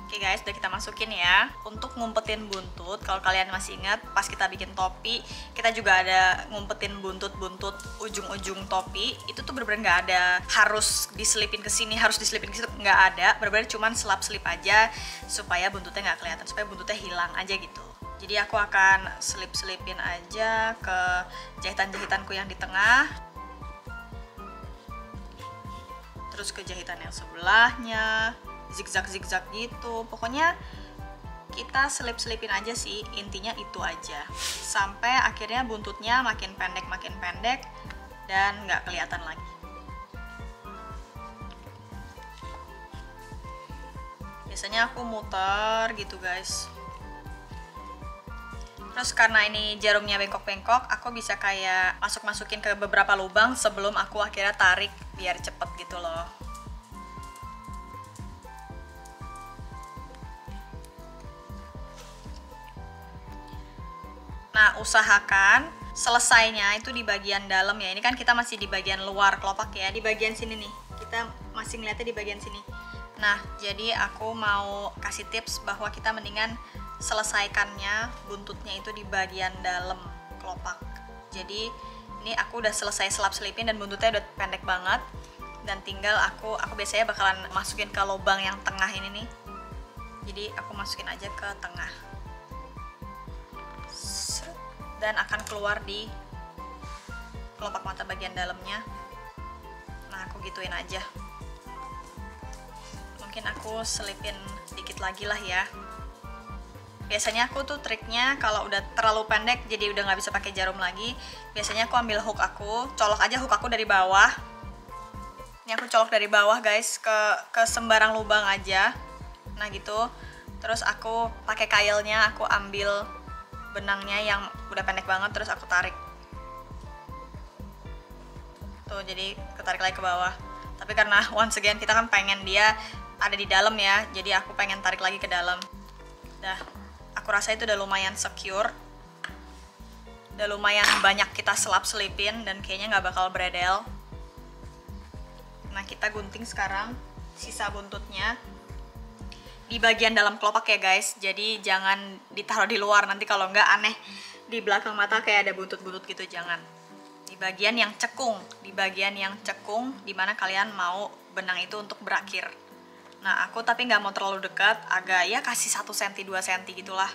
Oke guys, udah kita masukin ya. Untuk ngumpetin buntut, kalau kalian masih ingat pas kita bikin topi, kita juga ada ngumpetin buntut-buntut ujung-ujung topi. Itu tuh bener-bener nggak ada harus diselipin ke sini, harus diselipin ke situ, nggak ada. Bener-bener cuman selap-selip aja supaya buntutnya nggak kelihatan, supaya buntutnya hilang aja gitu. Jadi aku akan selip-selipin aja ke jahitan-jahitanku yang di tengah. Terus ke jahitan yang sebelahnya. Zigzag-zigzag gitu, pokoknya kita selip-selipin aja sih, intinya itu aja sampai akhirnya buntutnya makin pendek dan nggak kelihatan lagi. Biasanya aku muter gitu guys. Terus karena ini jarumnya bengkok-bengkok, aku bisa kayak masukin ke beberapa lubang sebelum aku akhirnya tarik biar cepet gitu loh. Nah, usahakan selesainya itu di bagian dalam ya. Ini kan kita masih di bagian luar kelopak ya. Di bagian sini nih, kita masih ngeliatnya di bagian sini. Nah, jadi aku mau kasih tips bahwa kita mendingan selesaikannya buntutnya itu di bagian dalam kelopak. Jadi ini aku udah selesai selap-selipin dan buntutnya udah pendek banget. Dan tinggal aku biasanya bakalan masukin ke lubang yang tengah ini nih. Jadi aku masukin aja ke tengah. Dan akan keluar di kelopak mata bagian dalamnya. Nah, aku gituin aja. Mungkin aku selipin dikit lagi lah ya. Biasanya aku tuh triknya kalau udah terlalu pendek jadi udah nggak bisa pakai jarum lagi, biasanya aku ambil hook aku, colok aja hook aku dari bawah. Ini aku colok dari bawah guys, ke sembarang lubang aja. Nah gitu. Terus aku pakai kailnya, aku ambil benangnya yang udah pendek banget, terus aku tarik tuh, jadi ketarik lagi ke bawah. Tapi karena once again kita kan pengen dia ada di dalam ya, jadi aku pengen tarik lagi ke dalam. Dah, aku rasa itu udah lumayan secure, udah lumayan banyak kita selip-selipin dan kayaknya nggak bakal bredel. Nah, kita gunting sekarang sisa buntutnya di bagian dalam kelopak ya guys, jadi jangan ditaruh di luar, nanti kalau nggak aneh di belakang mata kayak ada buntut-buntut gitu, jangan. Di bagian yang cekung, dimana kalian mau benang itu untuk berakhir. Nah, aku tapi nggak mau terlalu dekat, agak ya kasih 1 cm 2 cm gitulah.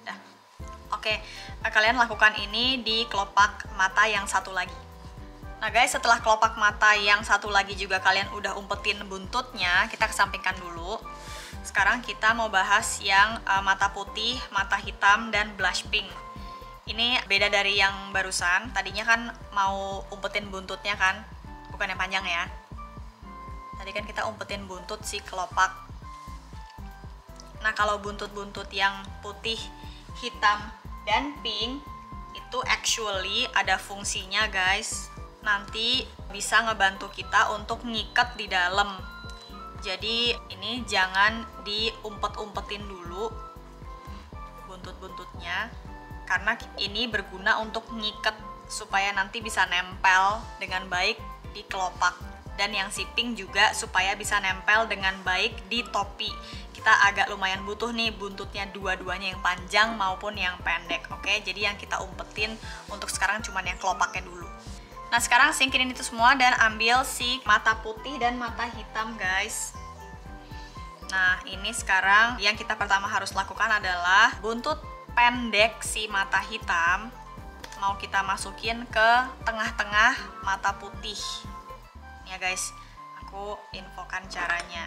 Dah. Oke, kalian lakukan ini di kelopak mata yang satu lagi. Nah guys, setelah kelopak mata yang satu lagi juga kalian udah umpetin buntutnya, kita kesampingkan dulu. Sekarang kita mau bahas yang mata putih, mata hitam, dan blush pink. Ini beda dari yang barusan. Tadinya kan mau umpetin buntutnya kan, bukan yang panjang ya. Tadi kan kita umpetin buntut si kelopak. Nah, kalau buntut-buntut yang putih, hitam, dan pink itu actually ada fungsinya guys. Nanti bisa ngebantu kita untuk ngikat di dalam. Jadi ini jangan diumpet-umpetin dulu buntut-buntutnya, karena ini berguna untuk ngikat supaya nanti bisa nempel dengan baik di kelopak. Dan yang si pink juga supaya bisa nempel dengan baik di topi. Kita agak lumayan butuh nih buntutnya dua-duanya, yang panjang maupun yang pendek. Oke, jadi yang kita umpetin untuk sekarang cuman yang kelopaknya dulu. Nah, sekarang singkirin itu semua dan ambil si mata putih dan mata hitam guys. Nah, ini sekarang yang kita pertama harus lakukan adalah buntut pendek si mata hitam mau kita masukin ke tengah-tengah mata putih. Ya guys, aku infokan caranya.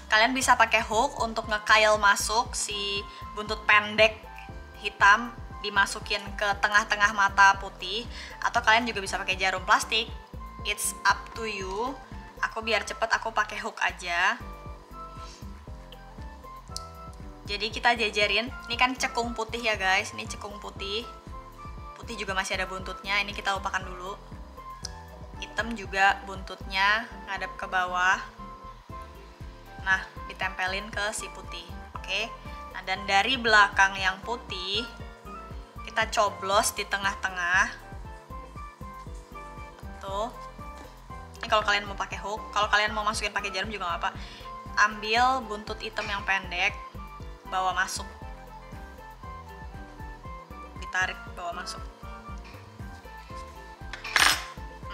Kalian bisa pakai hook untuk ngekail masuk si buntut pendek hitam, dimasukin ke tengah-tengah mata putih, atau kalian juga bisa pakai jarum plastik. It's up to you. Aku biar cepet aku pakai hook aja. Jadi kita jajarin. Ini kan cekung putih ya guys. Ini cekung putih. Putih juga masih ada buntutnya. Ini kita lupakan dulu. Hitam juga buntutnya ngadep ke bawah. Nah, ditempelin ke si putih. Oke. Nah, dan dari belakang yang putih kita coblos di tengah-tengah. Tuh. Ini kalau kalian mau pakai hook, kalau kalian mau masukin pakai jarum juga nggak apa. Ambil buntut hitam yang pendek, bawa masuk. Ditarik, bawa masuk.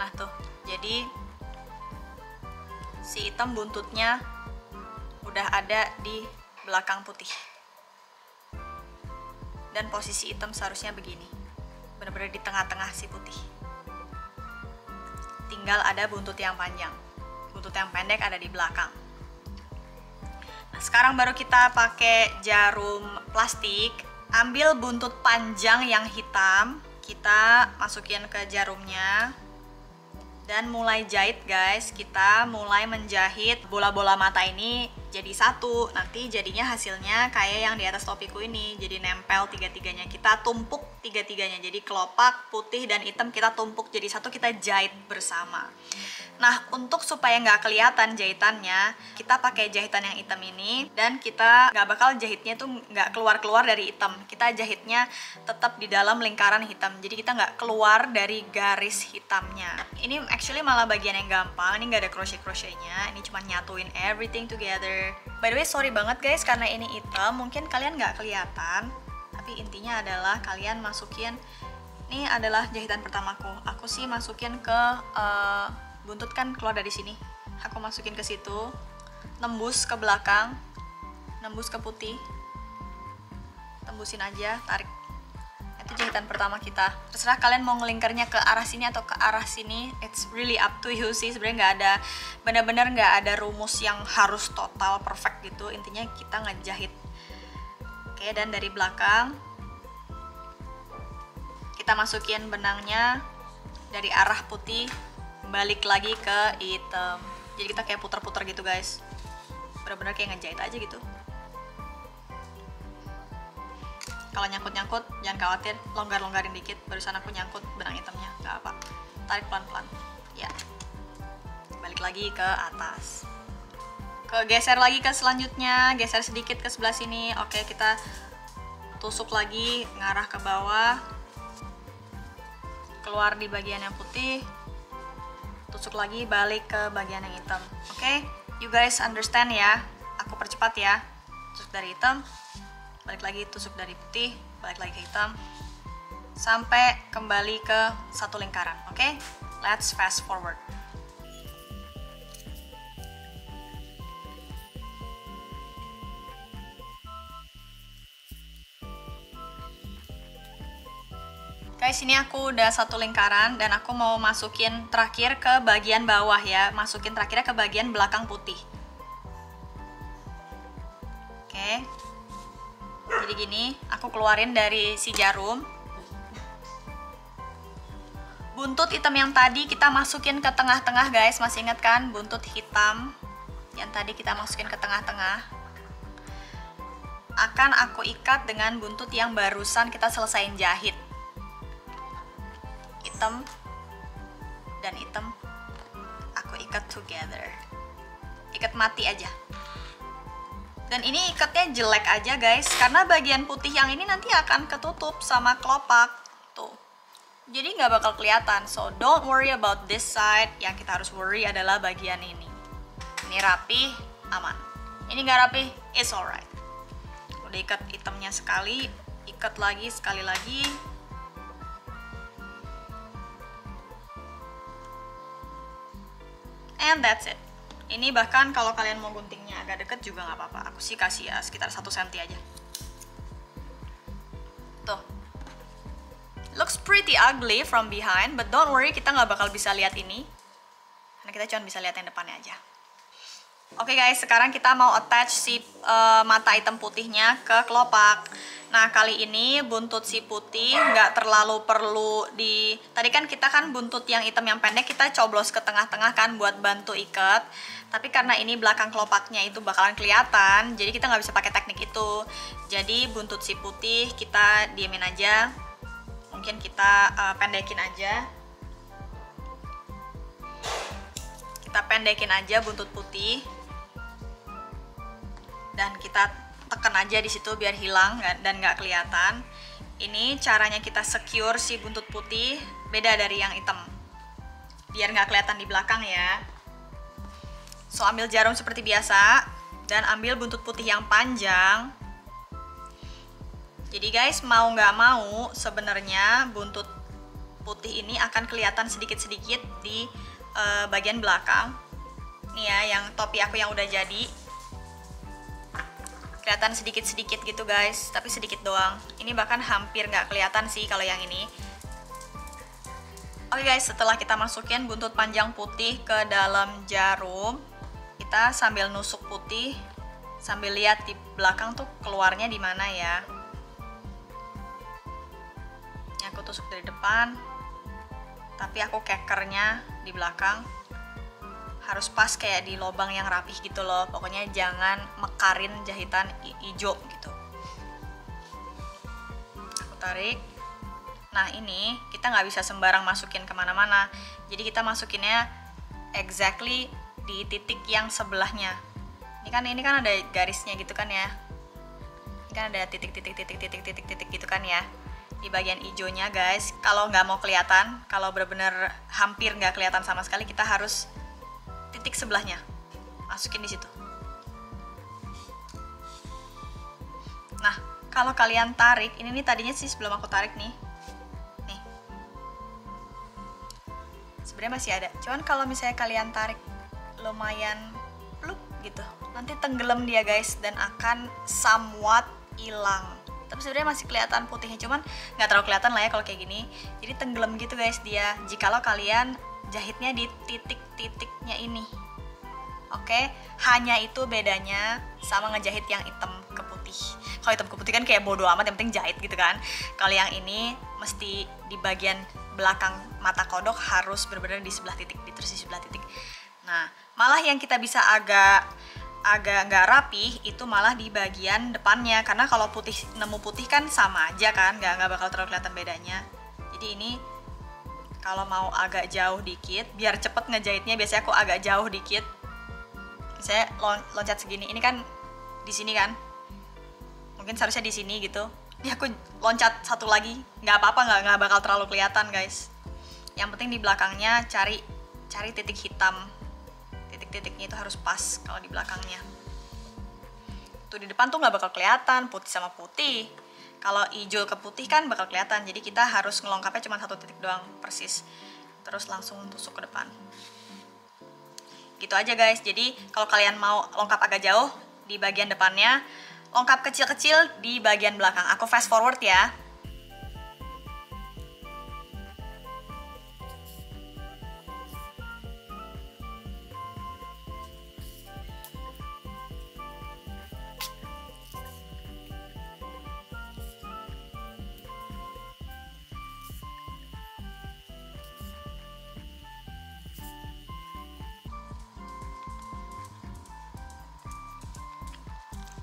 Nah, tuh. Jadi si hitam buntutnya udah ada di belakang putih. Dan posisi hitam seharusnya begini, benar-benar di tengah-tengah si putih. Tinggal ada buntut yang panjang, buntut yang pendek ada di belakang. Nah, sekarang baru kita pakai jarum plastik. Ambil buntut panjang yang hitam, kita masukin ke jarumnya. Dan mulai jahit guys, kita mulai menjahit bola-bola mata ini jadi satu. Nanti jadinya hasilnya kayak yang di atas topiku ini, jadi nempel tiga-tiganya. Kita tumpuk tiga-tiganya, jadi kelopak, putih, dan hitam kita tumpuk jadi satu, kita jahit bersama. Nah, untuk supaya nggak kelihatan jahitannya, kita pakai jahitan yang hitam ini, dan kita nggak bakal jahitnya tuh nggak keluar-keluar dari hitam. Kita jahitnya tetap di dalam lingkaran hitam, jadi kita nggak keluar dari garis hitamnya. Ini actually malah bagian yang gampang, ini nggak ada crochet-crochetnya, ini cuma nyatuin everything together. By the way, sorry banget guys karena ini hitam, mungkin kalian nggak kelihatan, tapi intinya adalah kalian masukin, ini adalah jahitan pertamaku. Aku sih masukin ke buntut kan keluar dari sini, aku masukin ke situ, nembus ke belakang, nembus ke putih, tembusin aja, tarik. Itu jahitan pertama kita. Terserah kalian mau ngelingkarnya ke arah sini atau ke arah sini, it's really up to you sih. Sebenarnya nggak ada, benar-benar nggak ada rumus yang harus total perfect gitu. Intinya kita ngejahit. Oke, dan dari belakang kita masukin benangnya dari arah putih balik lagi ke hitam. Jadi kita kayak puter-puter gitu guys, benar-benar kayak ngejahit aja gitu. Kalau nyangkut-nyangkut jangan khawatir, longgar-longgarin dikit. Barusan aku nyangkut benang hitamnya, nggak apa, tarik pelan-pelan ya. Balik lagi ke atas, geser lagi ke selanjutnya, geser sedikit ke sebelah sini. Oke, kita tusuk lagi ngarah ke bawah, keluar di bagian yang putih, tusuk lagi balik ke bagian yang hitam. Oke, you guys understand ya? Aku percepat ya. Tusuk dari hitam, balik lagi, tusuk dari putih, balik lagi ke hitam, sampai kembali ke satu lingkaran. Oke, let's fast forward. Guys, ini aku udah satu lingkaran dan aku mau masukin terakhir ke bagian bawah ya. Masukin terakhirnya ke bagian belakang putih. Oke. Jadi gini, aku keluarin dari si jarum. Buntut hitam yang tadi kita masukin ke tengah-tengah guys. Masih ingat kan buntut hitam yang tadi kita masukin ke tengah-tengah? Akan aku ikat dengan buntut yang barusan kita selesain jahit. Hitam dan hitam aku ikat together, ikat mati aja. Dan ini ikatnya jelek aja guys, karena bagian putih yang ini nanti akan ketutup sama kelopak tuh, jadi nggak bakal kelihatan. So don't worry about this side, yang kita harus worry adalah bagian ini. Ini rapi, aman. Ini nggak rapi, it's alright. Udah ikat hitamnya sekali, ikat lagi sekali lagi. And that's it. Ini bahkan kalau kalian mau guntingnya agak deket juga nggak apa-apa. Aku sih kasih ya sekitar 1 cm aja. Tuh. Looks pretty ugly from behind, but don't worry, kita nggak bakal bisa lihat ini. Karena kita cuma bisa lihat yang depannya aja. Oke guys, sekarang kita mau attach si mata hitam putihnya ke kelopak. Nah, kali ini buntut si putih nggak terlalu perlu di... Tadi kan kita kan buntut yang hitam yang pendek kita coblos ke tengah-tengah kan buat bantu ikat. Tapi karena ini belakang kelopaknya itu bakalan kelihatan, jadi kita nggak bisa pakai teknik itu. Jadi buntut si putih kita diemin aja. Mungkin kita pendekin aja. Kita pendekin aja buntut putih. Dan kita tekan aja di situ biar hilang dan nggak kelihatan. Ini caranya kita secure si buntut putih, beda dari yang hitam. Biar nggak kelihatan di belakang ya. So, ambil jarum seperti biasa dan ambil buntut putih yang panjang. Jadi guys, mau nggak mau sebenarnya buntut putih ini akan kelihatan sedikit-sedikit di bagian belakang. Nih ya, yang topi aku yang udah jadi. Kelihatan sedikit-sedikit gitu guys, tapi sedikit doang. Ini bahkan hampir nggak kelihatan sih kalau yang ini. Oke guys, setelah kita masukin buntut panjang putih ke dalam jarum, kita sambil nusuk putih, sambil lihat di belakang tuh keluarnya di mana ya. Ini aku tusuk dari depan, tapi aku kekernya di belakang. Harus pas kayak di lubang yang rapih gitu loh. Pokoknya jangan mekarin jahitan hijau gitu. Aku tarik. Nah, ini kita nggak bisa sembarang masukin kemana-mana. Jadi kita masukinnya exactly di titik yang sebelahnya. Ini kan ada garisnya gitu kan ya. Ini kan ada titik-titik gitu kan ya. Di bagian hijaunya guys. Kalau nggak mau kelihatan, kalau benar-benar hampir nggak kelihatan sama sekali, kita harus titik sebelahnya masukin di situ. Nah, kalau kalian tarik, ini nih tadinya sih sebelum aku tarik nih, sebenarnya masih ada. Cuman kalau misalnya kalian tarik lumayan pluk gitu, nanti tenggelam dia guys dan akan somewhat hilang. Tapi sebenarnya masih kelihatan putihnya, cuman nggak terlalu kelihatan lah ya kalau kayak gini. Jadi tenggelam gitu guys dia. Jikalau kalian jahitnya di titik-titiknya ini. Oke, hanya itu bedanya sama ngejahit yang hitam ke putih. Kalau hitam ke putih kan kayak bodo amat, yang penting jahit gitu kan. Kalau yang ini mesti di bagian belakang mata kodok harus benar-benar di sebelah titik, terus di sebelah titik. Nah, malah yang kita bisa agak nggak rapih itu malah di bagian depannya, karena kalau putih nemu putih kan sama aja kan, nggak bakal terlalu kelihatan bedanya. Jadi ini kalau mau agak jauh dikit, biar cepet ngejahitnya, biasanya aku agak jauh dikit. Misalnya loncat segini, ini kan di sini kan, mungkin seharusnya di sini gitu. Ini aku loncat satu lagi, nggak apa-apa, nggak bakal terlalu kelihatan guys. Yang penting di belakangnya cari titik hitam, titik-titiknya itu harus pas kalau di belakangnya. Tuh di depan tuh nggak bakal kelihatan putih sama putih. Kalau hijau ke putih kan bakal kelihatan, jadi kita harus ngelongkapnya cuma satu titik doang persis, terus langsung tusuk ke depan. Gitu aja guys. Jadi kalau kalian mau longkap agak jauh di bagian depannya, longkap kecil-kecil di bagian belakang. Aku fast forward ya.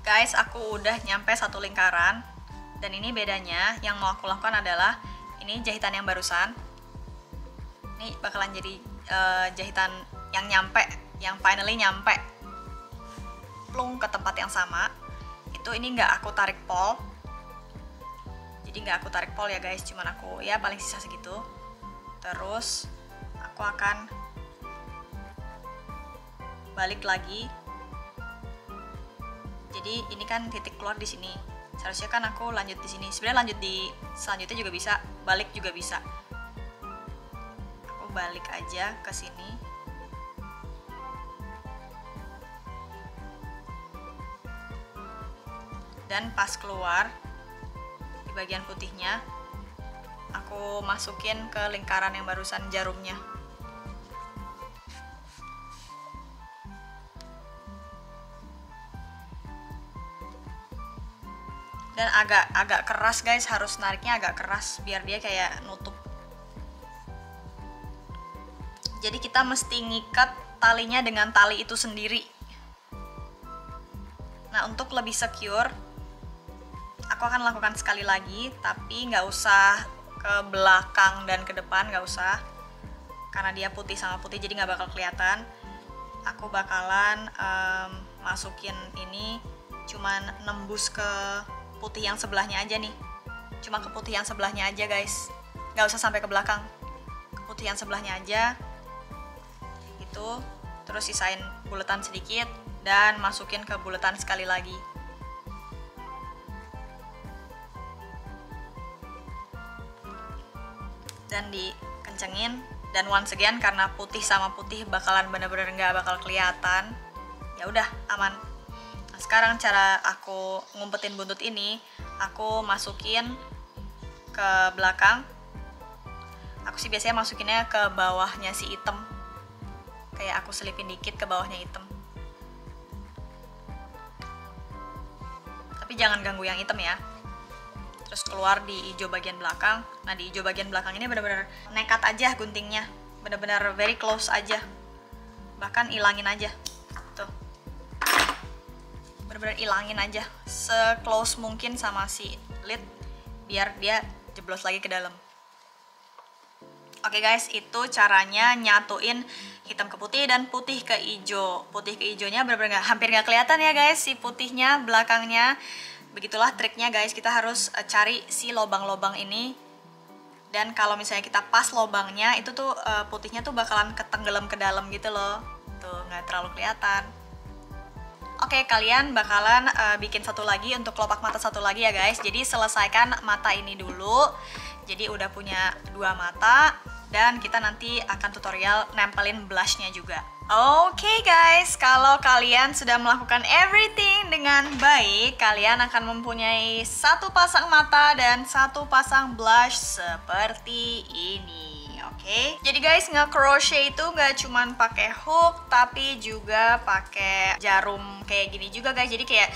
Guys, aku udah nyampe satu lingkaran. Dan ini bedanya, yang mau aku lakukan adalah ini jahitan yang barusan. Ini bakalan jadi jahitan yang nyampe, yang finally nyampe plung ke tempat yang sama. Itu ini nggak aku tarik pol. Jadi nggak aku tarik pol ya guys, cuman aku ya paling sisa segitu. Terus aku akan balik lagi. Jadi ini kan titik keluar di sini. Seharusnya kan aku lanjut di sini. Sebenarnya lanjut di selanjutnya juga bisa, balik juga bisa. Aku balik aja ke sini. Dan pas keluar di bagian putihnya aku masukin ke lingkaran yang barusan jarumnya. Dan agak keras guys, harus nariknya agak keras biar dia kayak nutup. Jadi kita mesti ngikat talinya dengan tali itu sendiri. Nah, untuk lebih secure aku akan lakukan sekali lagi, tapi nggak usah ke belakang dan ke depan, nggak usah, karena dia putih sama putih jadi nggak bakal kelihatan. Aku bakalan masukin ini cuman nembus ke putih yang sebelahnya aja nih, cuma ke putih yang sebelahnya aja guys, nggak usah sampai ke belakang, ke putih yang sebelahnya aja itu. Terus sisain buletan sedikit dan masukin ke buletan sekali lagi. Dan dikencengin, dan once again karena putih sama putih bakalan bener-bener nggak bakal kelihatan, ya udah aman. Nah, sekarang cara aku ngumpetin buntut ini, aku masukin ke belakang. Aku sih biasanya masukinnya ke bawahnya si item, kayak aku selipin dikit ke bawahnya item, tapi jangan ganggu yang item ya. Terus keluar di hijau bagian belakang. Nah, di hijau bagian belakang ini benar-benar nekat aja guntingnya, benar-benar very close aja, bahkan ilangin aja tuh, benar-benar ilangin aja se-close mungkin sama si lid biar dia jeblos lagi ke dalam. Oke guys, itu caranya nyatuin hitam ke putih dan putih ke hijau. Putih ke hijaunya benar-benar hampir nggak kelihatan ya guys, si putihnya belakangnya. Begitulah triknya guys, kita harus cari si lobang-lobang ini. Dan kalau misalnya kita pas lobangnya, itu tuh putihnya tuh bakalan ketenggelam ke dalam gitu loh. Tuh, nggak terlalu kelihatan. Oke, kalian bakalan bikin satu lagi untuk kelopak mata satu lagi ya guys. Jadi selesaikan mata ini dulu. Jadi udah punya 2 mata. Dan kita nanti akan tutorial nempelin blushnya juga. Oke guys, kalau kalian sudah melakukan everything dengan baik, kalian akan mempunyai 1 pasang mata dan 1 pasang blush seperti ini. Oke, jadi guys, nge-crochet itu nggak cuman pakai hook, tapi juga pakai jarum kayak gini juga guys. Jadi kayak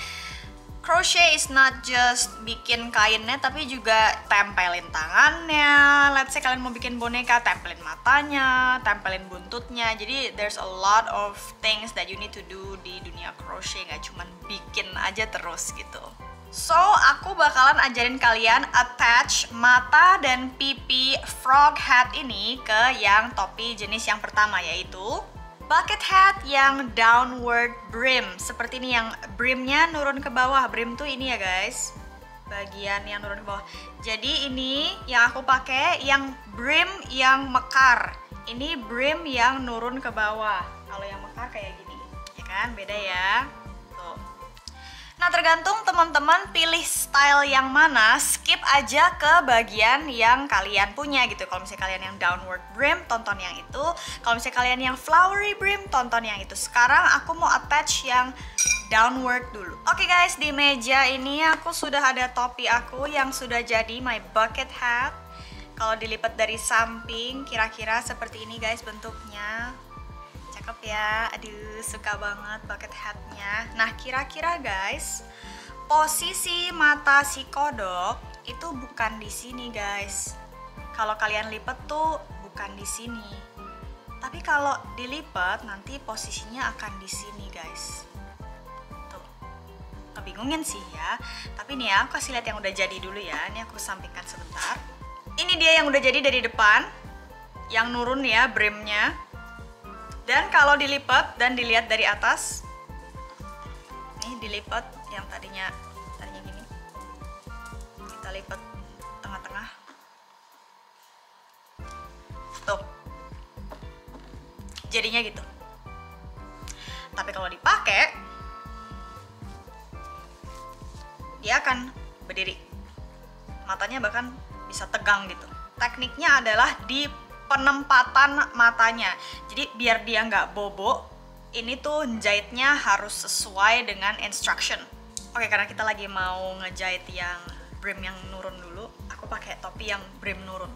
crochet is not just bikin kainnya, tapi juga tempelin tangannya. Let's say kalian mau bikin boneka, tempelin matanya, tempelin buntutnya. Jadi there's a lot of things that you need to do di dunia crochet, nggak cuman bikin aja terus gitu. So, aku bakalan ajarin kalian attach mata dan pipi frog hat ini ke yang topi jenis yang pertama, yaitu bucket hat yang downward brim. Seperti ini, yang brimnya nurun ke bawah. Brim tuh ini ya guys, bagian yang nurun ke bawah. Jadi ini yang aku pakai yang brim yang mekar. Ini brim yang nurun ke bawah. Kalau yang mekar kayak gini, ya kan? Beda ya. Tuh. Nah, tergantung teman-teman pilih style yang mana, skip aja ke bagian yang kalian punya gitu. Kalau misalnya kalian yang downward brim, tonton yang itu. Kalau misalnya kalian yang flowery brim, tonton yang itu. Sekarang aku mau attach yang downward dulu. Oke guys, di meja ini aku sudah ada topi aku yang sudah jadi my bucket hat. Kalau dilipat dari samping, kira-kira seperti ini guys bentuknya. Cakep ya, aduh suka banget bucket hatnya. Nah, kira-kira guys, posisi mata si kodok itu bukan di sini guys. Kalau kalian lipat tuh bukan di sini, tapi kalau dilipat nanti posisinya akan di sini guys. Tuh, kebingungin sih ya. Tapi nih ya, aku kasih lihat yang udah jadi dulu ya. Ini aku sampingkan sebentar. Ini dia yang udah jadi dari depan, yang nurun ya brimnya. Dan kalau dilipat dan dilihat dari atas, nih dilipat yang tadinya gini, kita lipat tengah-tengah, tuh, jadinya gitu. Tapi kalau dipakai, dia akan berdiri, matanya bahkan bisa tegang gitu. Tekniknya adalah di penempatan matanya. Jadi biar dia nggak bobo, ini tuh jahitnya harus sesuai dengan instruction. Oke, karena kita lagi mau ngejahit yang brim yang nurun dulu. Aku pakai topi yang brim nurun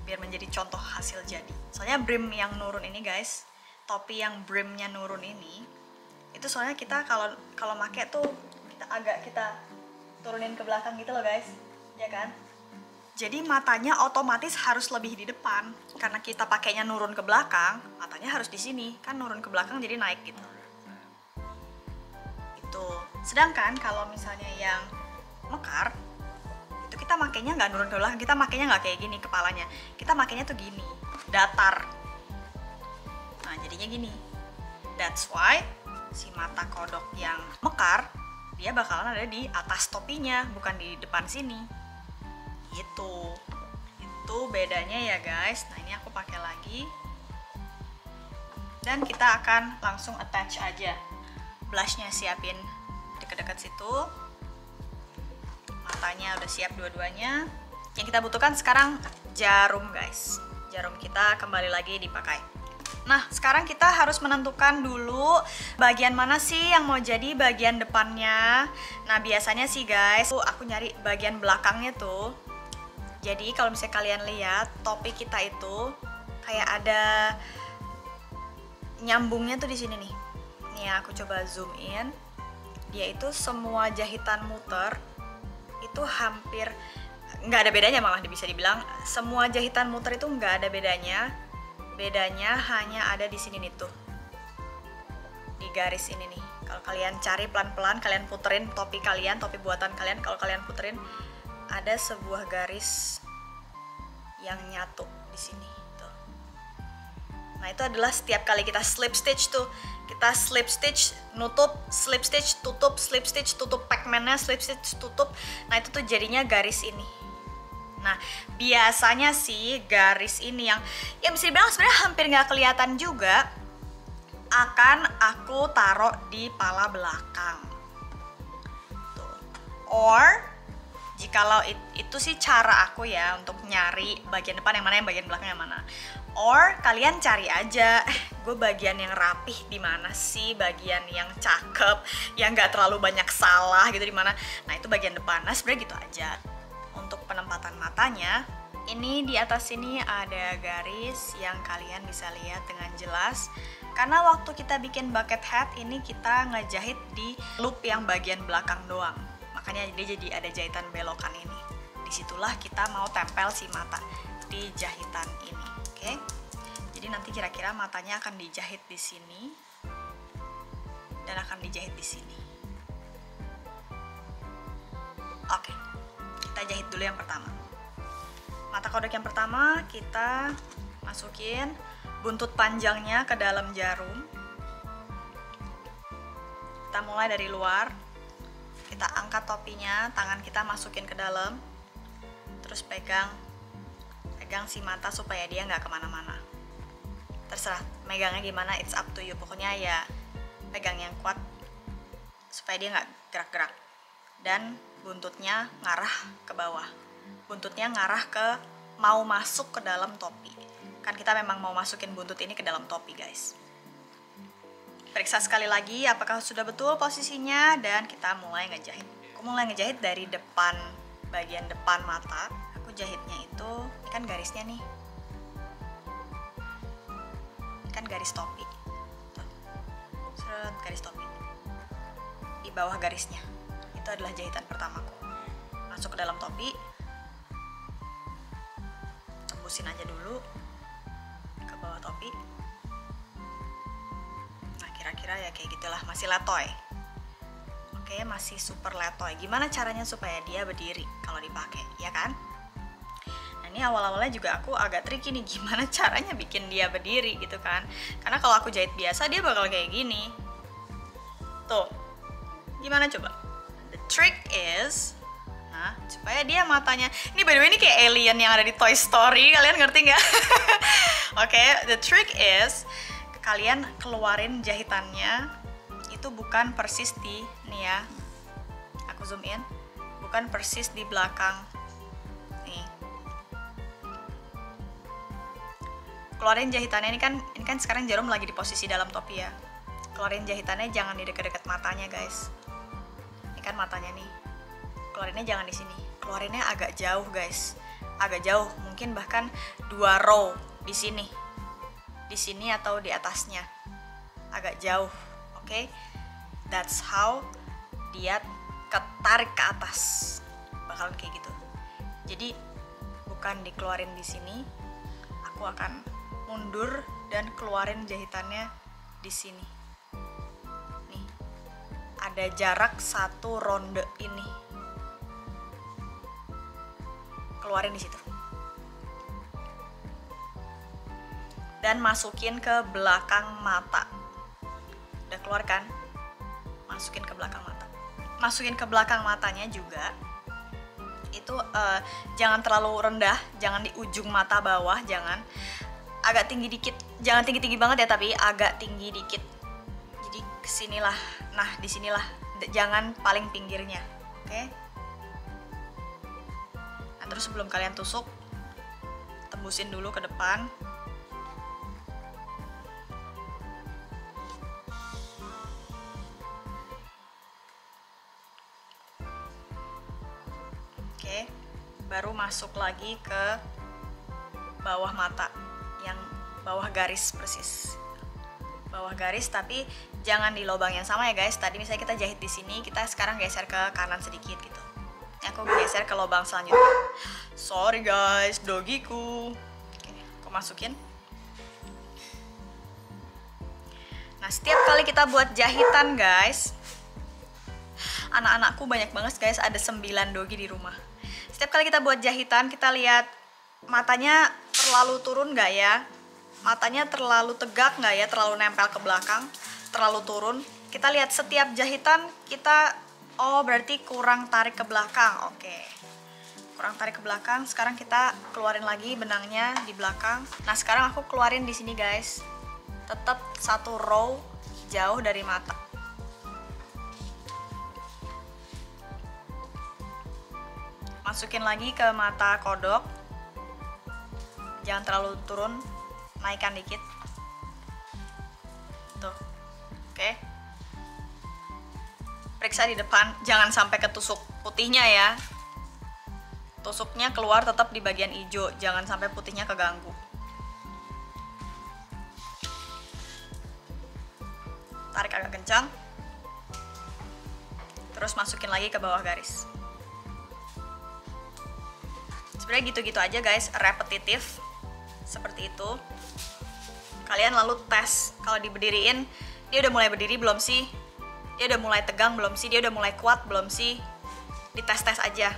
biar menjadi contoh hasil jadi. Soalnya brim yang nurun ini guys, topi yang brimnya nurun ini, itu soalnya kita kalau pakai tuh kita turunin ke belakang gitu loh guys, ya kan? Jadi matanya otomatis harus lebih di depan. Karena kita pakainya nurun ke belakang, matanya harus di sini. Kan nurun ke belakang jadi naik gitu. Itu. Sedangkan kalau misalnya yang mekar, itu kita makainya nggak nurun ke belakang, kita makainya nggak kayak gini kepalanya. Kita makainya tuh gini, datar. Nah, jadinya gini. That's why si mata kodok yang mekar, dia bakalan ada di atas topinya, bukan di depan sini. Itu bedanya ya guys. Nah, ini aku pakai lagi dan kita akan langsung attach aja. Blushnya siapin deket-deket situ, matanya udah siap dua-duanya. Yang kita butuhkan sekarang jarum guys. Jarum kita kembali lagi dipakai. Nah, sekarang kita harus menentukan dulu bagian mana sih yang mau jadi bagian depannya. Nah, biasanya sih guys, aku nyari bagian belakangnya tuh. Jadi kalau misalnya kalian lihat topi kita itu kayak ada nyambungnya tuh di sini nih. Nih aku coba zoom in. Dia itu semua jahitan muter itu hampir nggak ada bedanya, malah bisa dibilang semua jahitan muter itu nggak ada bedanya. Bedanya hanya ada di sini nih tuh. Di garis ini nih. Kalau kalian cari pelan-pelan, kalian puterin topi kalian, topi buatan kalian, kalau kalian puterin ada sebuah garis yang nyatu di sini tuh. Nah, itu adalah setiap kali kita slip stitch tuh, kita slip stitch, nutup, slip stitch, tutup, slip stitch, tutup pacmannya, slip stitch, tutup. Nah, itu tuh jadinya garis ini. Nah, biasanya sih garis ini yang bisa dibilang sebenarnya hampir nggak kelihatan juga, akan aku taruh di pala belakang tuh. Or jikalau itu sih cara aku ya untuk nyari bagian depan yang mana, yang bagian belakang yang mana. Or kalian cari aja, gue bagian yang rapih di mana sih, bagian yang cakep, yang nggak terlalu banyak salah gitu di mana. Nah, itu bagian depan. Nah, sebenarnya gitu aja. Untuk penempatan matanya, ini di atas sini ada garis yang kalian bisa lihat dengan jelas. Karena waktu kita bikin bucket hat ini kita ngejahit di loop yang bagian belakang doang. Makanya dia jadi ada jahitan belokan ini. Disitulah kita mau tempel si mata di jahitan ini, oke? Jadi nanti kira-kira matanya akan dijahit di sini dan akan dijahit di sini. Oke, kita jahit dulu yang pertama. Mata kodok yang pertama kita masukin buntut panjangnya ke dalam jarum. Kita mulai dari luar. Kita angkat topinya, tangan kita masukin ke dalam, terus pegang si mata supaya dia nggak kemana-mana. Terserah megangnya gimana, it's up to you. Pokoknya ya pegang yang kuat supaya dia nggak gerak-gerak. Dan buntutnya ngarah ke bawah. Buntutnya ngarah ke mau masuk ke dalam topi. Kan kita memang mau masukin buntut ini ke dalam topi guys. Periksa sekali lagi apakah sudah betul posisinya dan kita mulai ngejahit. Aku mulai ngejahit dari depan, bagian depan mata. Aku jahitnya itu, ini kan garisnya nih. Ini kan garis topi. Tuh. Seret, garis topi. Di bawah garisnya. Itu adalah jahitan pertamaku. Masuk ke dalam topi. Tembusin aja dulu ke bawah topi. Kira-kira ya kayak gitulah, masih letoy. Oke, masih super letoy. Gimana caranya supaya dia berdiri kalau dipakai, ya kan? Nah, ini awal-awalnya juga aku agak tricky nih, gimana caranya bikin dia berdiri gitu kan. Karena kalau aku jahit biasa dia bakal kayak gini. Tuh, gimana coba? The trick is, nah, supaya dia matanya, ini by the way ini kayak alien yang ada di Toy Story, kalian ngerti nggak? Oke, the trick is kalian keluarin jahitannya itu bukan persis di, nih ya, aku zoom in, bukan persis di belakang nih. Keluarin jahitannya, ini kan sekarang jarum lagi di posisi dalam topi ya. Keluarin jahitannya jangan di deket-deket matanya guys. Ini kan matanya nih. keluarinnya jangan di sini, keluarinnya agak jauh guys, agak jauh, mungkin bahkan 2 row di sini atau di atasnya, agak jauh. Oke, that's how dia ketarik ke atas, bakalan kayak gitu. Jadi bukan dikeluarin di sini, aku akan mundur dan keluarin jahitannya di sini. Nih, ada jarak 1 ronde ini, keluarin di situ dan masukin ke belakang mata. Udah keluar kan? Masukin ke belakang mata. Masukin ke belakang matanya juga. Itu jangan terlalu rendah, jangan di ujung mata bawah, jangan. Agak tinggi dikit, jangan tinggi-tinggi banget ya, tapi agak tinggi dikit. Jadi kesinilah, nah disinilah, jangan paling pinggirnya, oke? Nah terus sebelum kalian tusuk, tembusin dulu ke depan. Oke, baru masuk lagi ke bawah mata, yang bawah garis persis, bawah garis, tapi jangan di lubang yang sama ya guys. Tadi misalnya kita jahit di sini, kita sekarang geser ke kanan sedikit gitu. Ini aku geser ke lubang selanjutnya. Sorry guys, dogiku. Oke, aku masukin. Nah setiap kali kita buat jahitan guys, anak-anakku banyak banget guys, ada 9 dogi di rumah. Setiap kali kita buat jahitan, kita lihat matanya terlalu turun nggak ya, matanya terlalu tegak nggak ya, terlalu nempel ke belakang, terlalu turun. Kita lihat setiap jahitan kita, oh berarti kurang tarik ke belakang. Oke, kurang tarik ke belakang. Sekarang kita keluarin lagi benangnya di belakang. Nah sekarang aku keluarin di sini guys, tetap 1 row jauh dari mata. Masukin lagi ke mata kodok, jangan terlalu turun, naikkan dikit tuh. Oke, periksa di depan, jangan sampai ketusuk putihnya ya, tusuknya keluar tetap di bagian hijau, jangan sampai putihnya keganggu. Tarik agak kencang, terus masukin lagi ke bawah garis. Sebenarnya gitu-gitu aja guys, repetitif seperti itu. Kalian lalu tes, kalau diberdiriin, dia udah mulai berdiri belum sih? Dia udah mulai tegang belum sih? Dia udah mulai kuat belum sih? Dites-tes aja,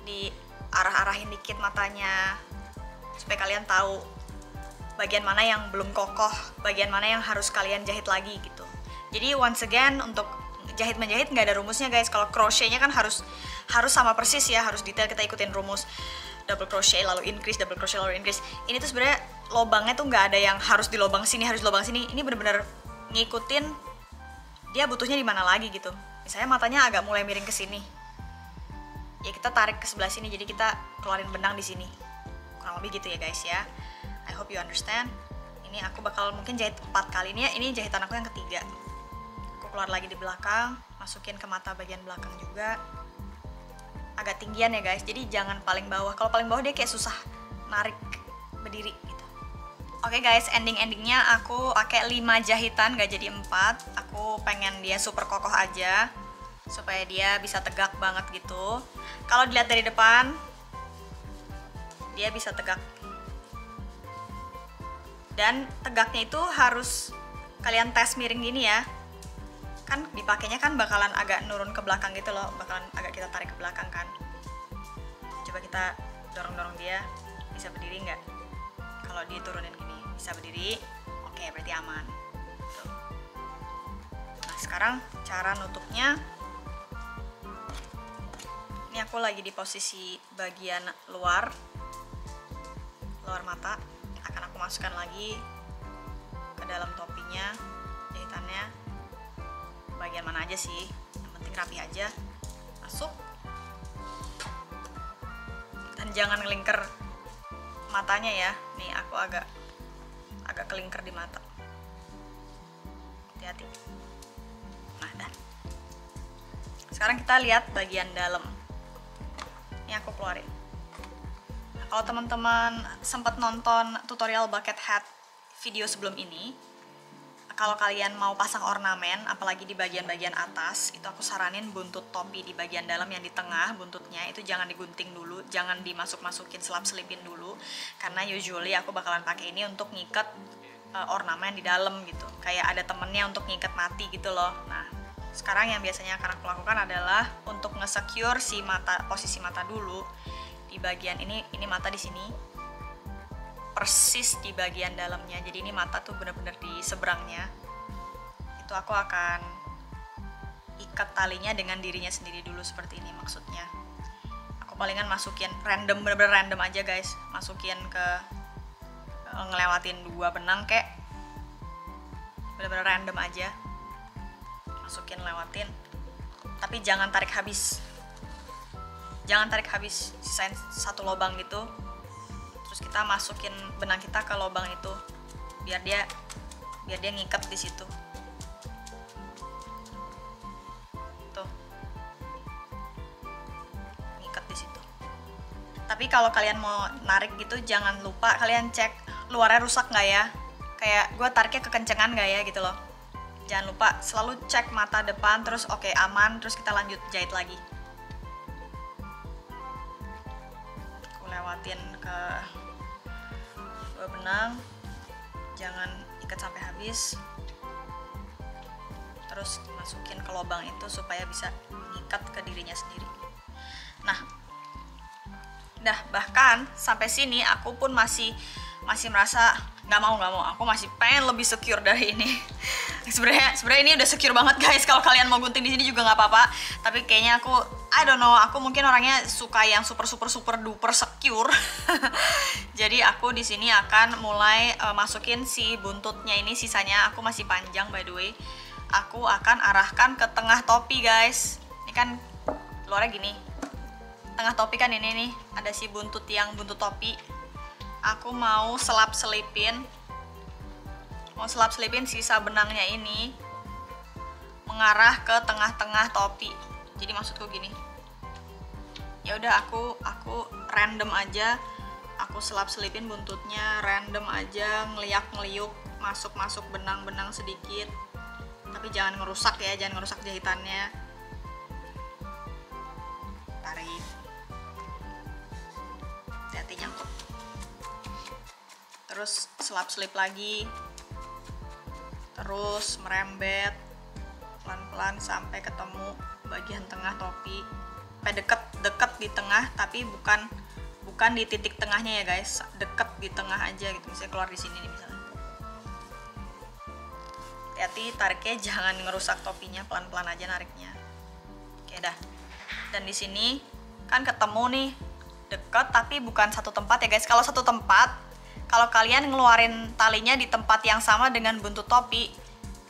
diarah-arahin dikit matanya, supaya kalian tahu bagian mana yang belum kokoh, bagian mana yang harus kalian jahit lagi gitu. Jadi once again, untuk jahit-menjahit nggak ada rumusnya guys. Kalau crochetnya kan harus sama persis ya, harus detail, kita ikutin rumus double crochet lalu increase, double crochet lalu increase. Ini tuh sebenarnya lobangnya tuh nggak ada yang harus di lobang sini, harus di lobang sini. Ini bener-bener ngikutin dia butuhnya di mana lagi gitu. Misalnya matanya agak mulai miring ke sini, ya kita tarik ke sebelah sini, jadi kita keluarin benang di sini. Kurang lebih gitu ya guys ya. I hope you understand. Ini aku bakal mungkin jahit 4 kali. Ini jahitan aku yang ketiga. Aku keluar lagi di belakang, masukin ke mata bagian belakang juga. Agak tinggian ya guys, jadi jangan paling bawah. Kalau paling bawah dia kayak susah narik berdiri gitu. Oke guys, endingnya aku pakai 5 jahitan, gak jadi 4. Aku pengen dia super kokoh aja, supaya dia bisa tegak banget gitu. Kalau dilihat dari depan, dia bisa tegak. Dan tegaknya itu harus kalian tes miring gini ya. Kan dipakainya kan bakalan agak nurun ke belakang gitu loh, bakalan agak kita tarik ke belakang kan. Coba kita dorong-dorong dia, bisa berdiri nggak? Kalau diturunin gini, bisa berdiri, oke berarti aman. Tuh. Nah sekarang cara nutupnya, ini aku lagi di posisi bagian luar mata, akan aku masukkan lagi ke dalam topinya, jahitannya. Bagian mana aja sih, yang penting rapi aja, masuk. Dan jangan ngelingker matanya ya. Nih aku agak kelingker di mata, hati-hati. Nah dah, Sekarang kita lihat bagian dalam. Ini aku keluarin. Kalau teman-teman sempat nonton tutorial bucket hat video sebelum ini, kalau kalian mau pasang ornamen, apalagi di bagian-bagian atas, itu aku saranin buntut topi di bagian dalam yang di tengah, buntutnya itu jangan digunting dulu, jangan dimasuk-masukin selip-selipin dulu, karena usually aku bakalan pakai ini untuk ngikat ornamen di dalam gitu. Kayak ada temennya untuk ngikat mati gitu loh. Nah, sekarang yang biasanya akan aku lakukan adalah untuk nge-secure si mata, posisi mata dulu. Di bagian ini mata di sini persis di bagian dalamnya, jadi ini mata tuh bener-bener di seberangnya. Itu aku akan ikat talinya dengan dirinya sendiri dulu seperti ini. Maksudnya aku palingan masukin random, bener-bener random aja guys, masukin ke ngelewatin 2 benang, kayak bener-bener random aja masukin, lewatin, tapi jangan tarik habis. Jangan tarik habis, sisain 1 lubang gitu. Terus kita masukin benang kita ke lubang itu biar dia ngikat di situ. Tuh. Ngikat di situ. Tapi kalau kalian mau narik gitu, jangan lupa kalian cek luarnya rusak nggak ya. Kayak gue tariknya kekencengan nggak ya gitu loh. Jangan lupa selalu cek mata depan, terus oke, aman, terus kita lanjut jahit lagi. Lewatin ke 2 benang, jangan ikat sampai habis, terus masukin ke lubang itu supaya bisa ikat ke dirinya sendiri. Nah, bahkan sampai sini aku pun masih merasa nggak mau, aku masih pengen lebih secure dari ini. sebenarnya ini udah secure banget guys. Kalau kalian mau gunting di sini juga nggak apa-apa, tapi kayaknya aku I don't know, aku mungkin orangnya suka yang super duper secure. Jadi aku di sini akan mulai masukin si buntutnya ini, sisanya aku masih panjang by the way. Aku akan arahkan ke tengah topi guys. Ini kan luarnya gini, tengah topi kan ini nih, ada si buntut topi. Aku mau selip-selipin sisa benangnya ini mengarah ke tengah-tengah topi. Jadi maksudku gini, ya udah aku random aja, aku selip-selipin buntutnya, random aja, ngeliuk masuk benang-benang sedikit, tapi jangan ngerusak ya, jangan ngerusak jahitannya. Tarik, hati-hati nyangkut. Terus selip lagi, terus merembet pelan-pelan sampai ketemu bagian tengah topi, sampai deket di tengah, tapi bukan di titik tengahnya ya guys, deket di tengah aja gitu. Misalnya keluar di sini nih misalnya. Hati-hati tariknya, jangan ngerusak topinya, pelan-pelan aja nariknya. Oke dah. Dan di sini kan ketemu nih, deket tapi bukan satu tempat ya guys. Kalau satu tempat, kalau kalian ngeluarin talinya di tempat yang sama dengan buntut topi,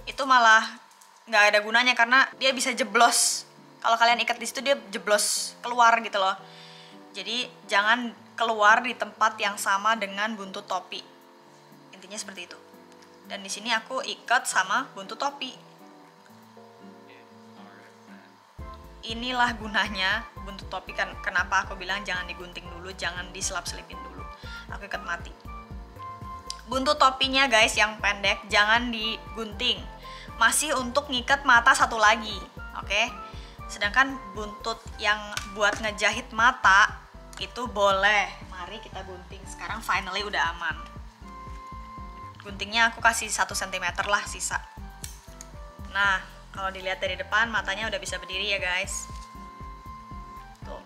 itu malah nggak ada gunanya karena dia bisa jeblos. Kalau kalian ikat di situ dia jeblos keluar gitu loh. Jadi jangan keluar di tempat yang sama dengan buntut topi. Intinya seperti itu. Dan di sini aku ikat sama buntut topi. Inilah gunanya buntut topi kan. Kenapa aku bilang jangan digunting dulu, jangan diselap-selipin dulu. Aku ikat mati. Buntut topinya guys yang pendek jangan digunting, masih untuk ngikat mata satu lagi, oke? Sedangkan buntut yang buat ngejahit mata itu boleh. Mari kita gunting. Sekarang finally udah aman. Guntingnya aku kasih 1 cm lah sisa. Nah, kalau dilihat dari depan matanya udah bisa berdiri ya guys. Tuh.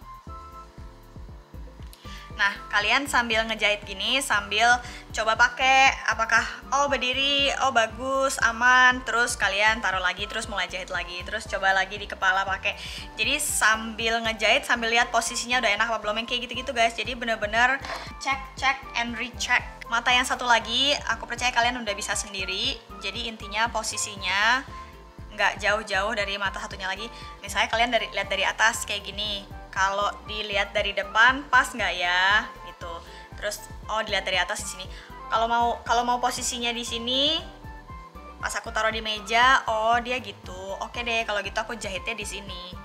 Nah, kalian sambil ngejahit gini, sambil coba pakai apakah berdiri, bagus, aman, terus kalian taruh lagi, terus mulai jahit lagi, terus coba lagi di kepala pakai. Jadi sambil ngejahit, sambil lihat posisinya udah enak apa belum, yang kayak gitu-gitu guys. Jadi bener-bener check and recheck. Mata yang satu lagi, aku percaya kalian udah bisa sendiri. Jadi intinya posisinya nggak jauh-jauh dari mata satunya lagi. Misalnya kalian lihat dari atas kayak gini. Kalau dilihat dari depan pas nggak ya gitu. Terus dilihat dari atas di sini. Kalau mau posisinya di sini, pas aku taruh di meja, dia gitu. Oke deh, kalau gitu aku jahitnya di sini.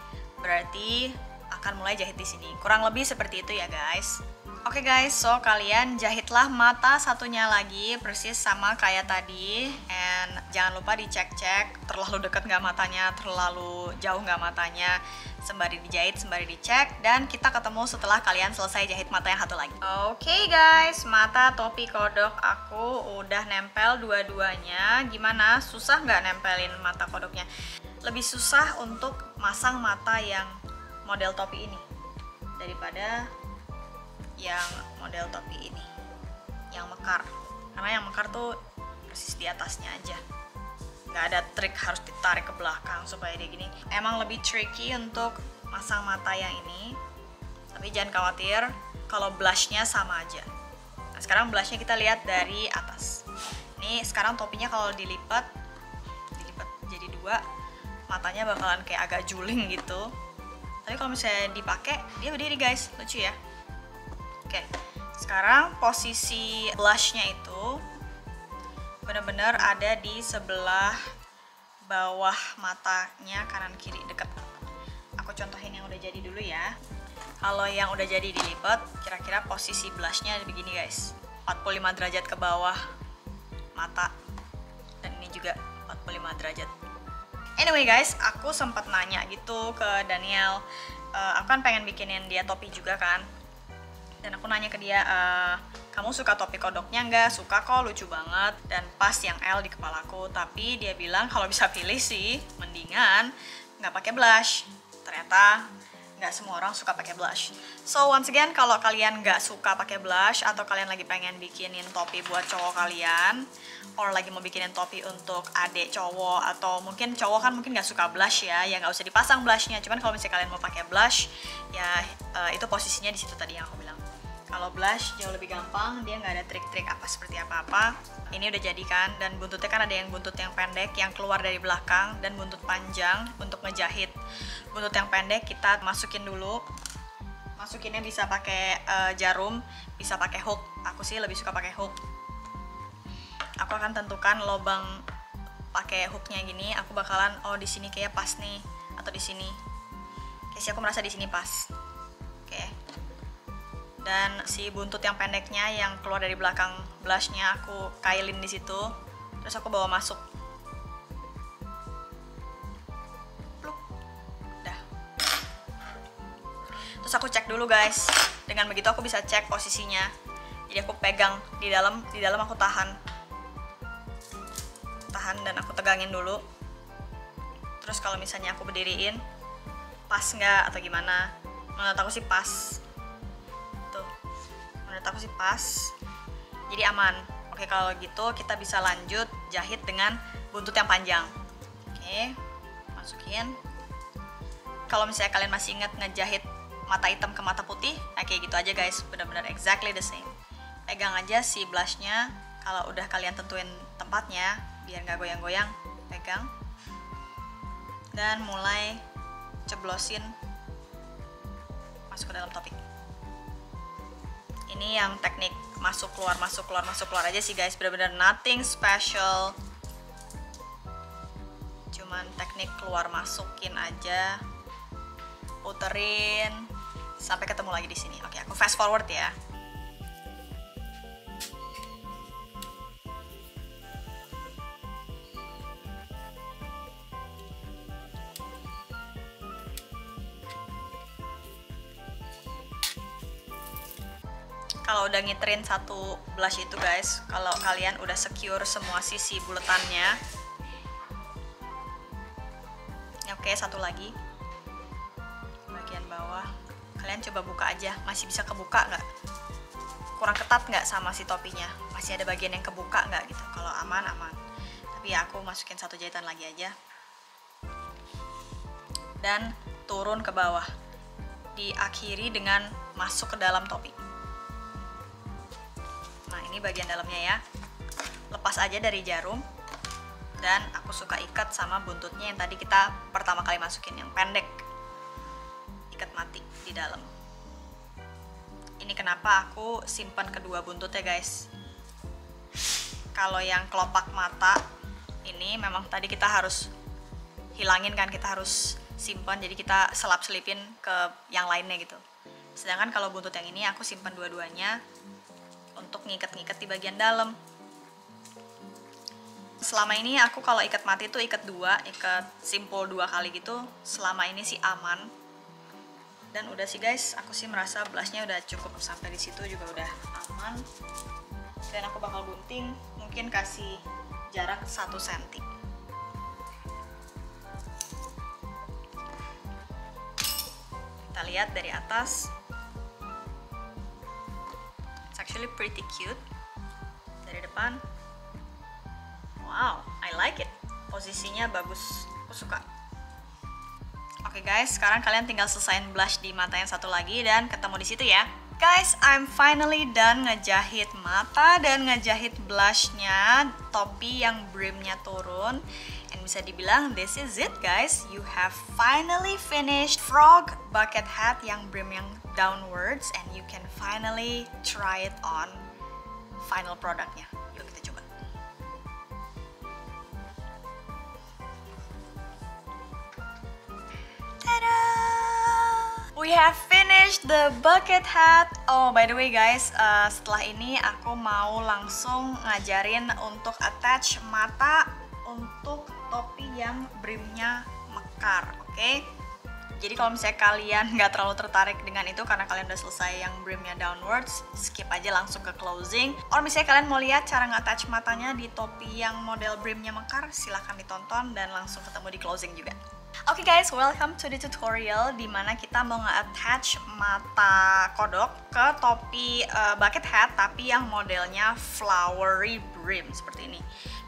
berarti akan mulai jahit di sini. Kurang lebih seperti itu ya guys. Oke guys, so kalian jahitlah mata satunya lagi persis sama kayak tadi. And jangan lupa dicek-cek terlalu dekat nggak matanya, terlalu jauh nggak matanya. Sembari dijahit, sembari dicek. Dan kita ketemu setelah kalian selesai jahit mata yang satu lagi. Oke guys, mata topi kodok aku udah nempel dua-duanya. Gimana? Susah nggak nempelin mata kodoknya? Lebih susah untuk masang mata yang model topi ini daripada yang model topi ini, yang mekar. Karena yang mekar tuh persis di atasnya aja, nggak ada trik harus ditarik ke belakang supaya dia gini. Emang lebih tricky untuk masang mata yang ini, tapi jangan khawatir kalau blushnya sama aja. Nah, sekarang blushnya kita lihat dari atas. Ini sekarang topinya kalau dilipat jadi dua, matanya bakalan kayak agak juling gitu. Tapi kalau misalnya dipakai dia berdiri guys, lucu ya. Oke, sekarang posisi blushnya itu benar-benar ada di sebelah bawah matanya kanan kiri dekat. Aku contohin yang udah jadi dulu ya. Kalau yang udah jadi dilipat, kira-kira posisi blushnya begini guys, 45 derajat ke bawah mata, dan ini juga 45 derajat. Anyway guys, aku sempat nanya gitu ke Daniel, aku kan pengen bikinin dia topi juga kan. Dan aku nanya ke dia, kamu suka topi kodoknya nggak? Suka kok, lucu banget dan pas yang L di kepalaku. Tapi dia bilang kalau bisa pilih sih mendingan nggak pakai blush. Ternyata nggak semua orang suka pakai blush. So once again, kalau kalian nggak suka pakai blush atau kalian lagi pengen bikinin topi buat cowok kalian, or lagi mau bikinin topi untuk adik cowok, atau mungkin cowok kan mungkin nggak suka blush ya nggak usah dipasang blushnya. Cuman kalau misalnya kalian mau pakai blush, ya itu posisinya di situ tadi yang aku bilang. Kalau blush jauh lebih gampang, dia nggak ada trik-trik apa seperti apa-apa. Ini udah jadi kan, dan buntutnya kan ada yang buntut yang pendek yang keluar dari belakang, dan buntut panjang untuk ngejahit. Buntut yang pendek kita masukin dulu. Masukinnya bisa pakai jarum, bisa pakai hook. Aku sih lebih suka pakai hook. Aku akan tentukan lubang pakai hooknya gini. Aku bakalan di sini kayak pas nih, atau di sini. Kayak sih aku merasa di sini pas. Oke. Dan si buntut yang pendeknya yang keluar dari belakang blushnya aku kailin di situ. Terus aku bawa masuk. Pluk. Udah. Terus aku cek dulu guys. Dengan begitu aku bisa cek posisinya. Jadi aku pegang di dalam aku tahan dan aku tegangin dulu. Terus kalau misalnya aku berdiriin, pas nggak atau gimana? Menurut aku sih pas. Menurut aku sih pas, jadi aman. Oke, kalau gitu kita bisa lanjut jahit dengan buntut yang panjang. Oke, masukin. Kalau misalnya kalian masih ingat ngejahit mata hitam ke mata putih, nah kayak gitu aja guys, benar-benar exactly the same. Pegang aja si blushnya, kalau udah kalian tentuin tempatnya biar nggak goyang-goyang, pegang dan mulai ceblosin masuk ke dalam topi. Ini yang teknik masuk keluar aja sih guys, bener-bener nothing special, cuman teknik keluar masukin aja, puterin sampai ketemu lagi di sini. Oke, aku fast forward ya. Kalau udah ngiterin satu blush itu guys, kalau kalian udah secure semua sisi buletannya, oke, satu lagi bagian bawah, kalian coba buka aja, masih bisa kebuka nggak? Kurang ketat nggak sama si topinya? Masih ada bagian yang kebuka nggak gitu? Kalau aman, tapi ya aku masukin satu jahitan lagi aja dan turun ke bawah, diakhiri dengan masuk ke dalam topi. Nah, ini bagian dalamnya ya. Lepas aja dari jarum. Dan aku suka ikat sama buntutnya yang tadi kita pertama kali masukin, yang pendek. Ikat mati di dalam. Ini kenapa aku simpan kedua buntutnya guys. Kalau yang kelopak mata ini memang tadi kita harus hilangin kan, kita harus simpan, jadi kita selip-selipin ke yang lainnya gitu. Sedangkan kalau buntut yang ini aku simpan dua-duanya untuk ngikat-ngikat di bagian dalam. Selama ini aku kalau ikat mati tuh ikat simpul 2 kali gitu. Selama ini sih aman. Dan udah sih guys, aku sih merasa blushnya udah cukup sampai di situ juga udah aman. Dan aku bakal gunting, mungkin kasih jarak 1 cm. Kita lihat dari atas. It's actually pretty cute. Dari depan. Wow, I like it. Posisinya bagus, aku suka. Oke guys, sekarang kalian tinggal selesain blush di mata yang satu lagi dan ketemu di situ ya. Guys, I'm finally done ngejahit mata dan ngejahit blushnya, topi yang brimnya turun. And bisa dibilang this is it guys. You have finally finished frog bucket hat yang brim yang downwards, and you can finally try it on final produknya. Yuk kita coba. Tada! We have finished the bucket hat. Oh, by the way guys, setelah ini aku mau langsung ngajarin untuk attach mata untuk topi yang brimnya mekar, oke? Jadi kalau misalnya kalian nggak terlalu tertarik dengan itu karena kalian udah selesai yang brimnya downwards, skip aja langsung ke closing. Or misalnya kalian mau lihat cara nge-attach matanya di topi yang model brimnya mekar, silahkan ditonton dan langsung ketemu di closing juga. Oke guys, welcome to the tutorial dimana kita mau nge-attach mata kodok ke topi bucket hat tapi yang modelnya flowery brim seperti ini.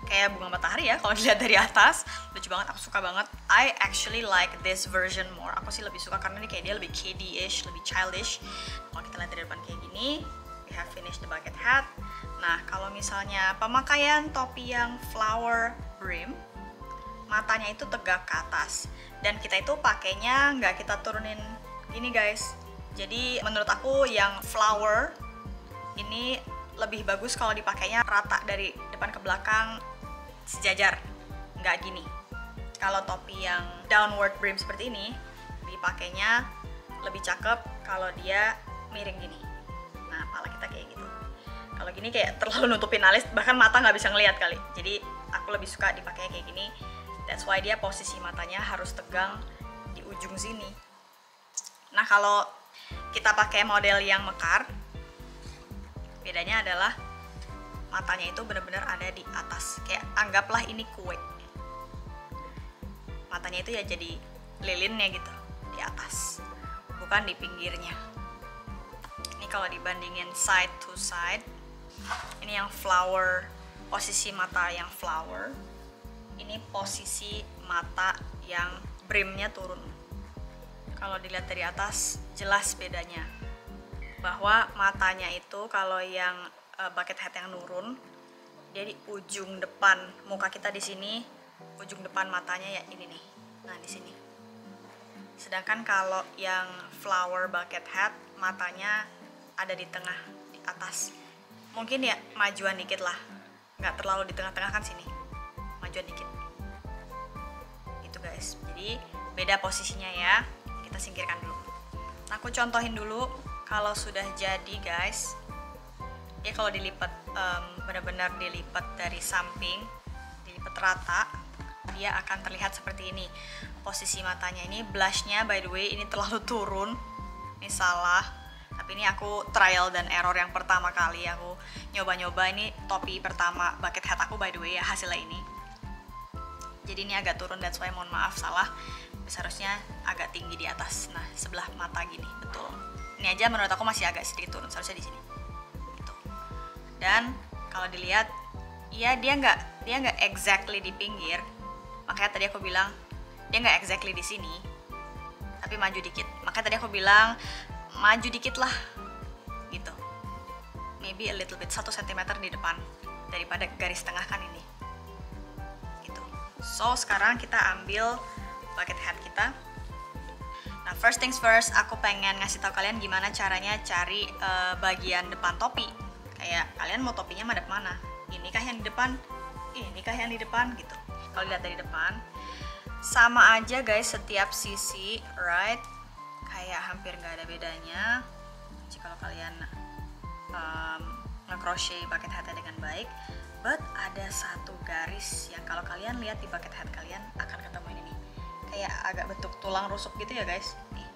Kayak bunga matahari ya kalau dilihat dari atas. Lucu banget, aku suka banget. I actually like this version more. Aku sih lebih suka karena ini kayak dia lebih kiddie-ish, lebih childish. Kalau kita lihat dari depan kayak gini, we have finished the bucket hat. Nah, kalau misalnya pemakaian topi yang flower brim, matanya itu tegak ke atas. Dan kita itu pakainya nggak kita turunin gini guys. Jadi menurut aku yang flower ini lebih bagus kalau dipakainya rata dari depan ke belakang sejajar, nggak gini. Kalau topi yang downward brim seperti ini dipakainya lebih cakep kalau dia miring gini. Nah, pala kita kayak gitu. Kalau gini kayak terlalu nutupin alis, bahkan mata nggak bisa ngelihat kali. Jadi aku lebih suka dipakainya kayak gini. That's why dia posisi matanya harus tegang di ujung sini. Nah, kalau kita pakai model yang mekar, bedanya adalah matanya itu benar-benar ada di atas. Kayak anggaplah ini kue. Matanya itu ya jadi lilinnya gitu di atas, bukan di pinggirnya. Ini kalau dibandingin side to side, ini yang flower, posisi mata yang flower. Ini posisi mata yang brimnya turun. Kalau dilihat dari atas jelas bedanya. Bahwa matanya itu kalau yang bucket hat yang nurun, dia di ujung depan muka kita di sini, ujung depan matanya ya ini nih. Nah, di sini. Sedangkan kalau yang flower bucket hat matanya ada di tengah, di atas. Mungkin ya majuan dikit lah. Nggak terlalu di tengah-tengah kan sini. Majuan dikit. Itu guys. Jadi beda posisinya ya. Kita singkirkan dulu. Aku contohin dulu kalau sudah jadi guys. Dia kalau dilipat benar-benar dilipat dari samping, dilipat rata, dia akan terlihat seperti ini. Posisi matanya ini, blushnya by the way ini terlalu turun. Ini salah. Tapi ini aku trial dan error yang pertama kali. Aku nyoba-nyoba, ini topi pertama bucket hat aku by the way ya, hasilnya ini. Jadi ini agak turun, that's why mohon maaf salah. Seharusnya agak tinggi di atas. Nah, sebelah mata gini, betul. Ini aja menurut aku masih agak sedikit turun, seharusnya di sini. Gitu. Dan kalau dilihat, ya dia nggak exactly di pinggir. Makanya tadi aku bilang dia nggak exactly di sini, tapi maju dikit. Makanya tadi aku bilang maju dikit lah, gitu. Maybe a little bit, 1 cm di depan daripada garis tengah kan ini. Gitu. So sekarang kita ambil bucket hat kita. Nah, first things first, aku pengen ngasih tahu kalian gimana caranya cari bagian depan topi. Kayak kalian mau topinya madep mana? Inikah yang di depan? Inikah yang di depan? Gitu. Kalau lihat dari depan, sama aja guys setiap sisi, right? Kayak hampir nggak ada bedanya. Jika kalau kalian nge-crochet bucket hat dengan baik, but ada satu garis yang kalau kalian lihat di bucket hat kalian akan ketemu ini nih, kayak agak bentuk tulang rusuk gitu ya guys. Nih,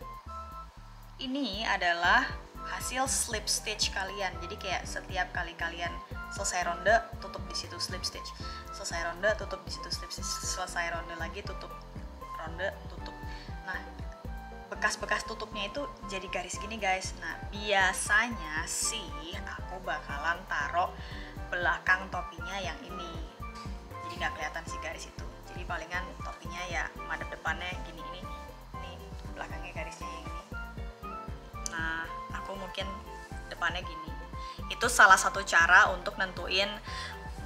ini adalah hasil slip stitch kalian. Jadi kayak setiap kali kalian selesai ronde, tutup di situ slip stitch, selesai ronde, tutup di situ slip stitch, selesai ronde lagi, tutup, ronde, tutup. Nah, bekas-bekas tutupnya itu jadi garis gini guys. Nah, biasanya sih aku bakalan taruh belakang topinya yang ini, jadi nggak kelihatan sih garis itu. Jadi palingan topinya ya madep depannya gini, ini belakangnya garisnya yang ini. Nah, aku mungkin depannya gini. Itu salah satu cara untuk nentuin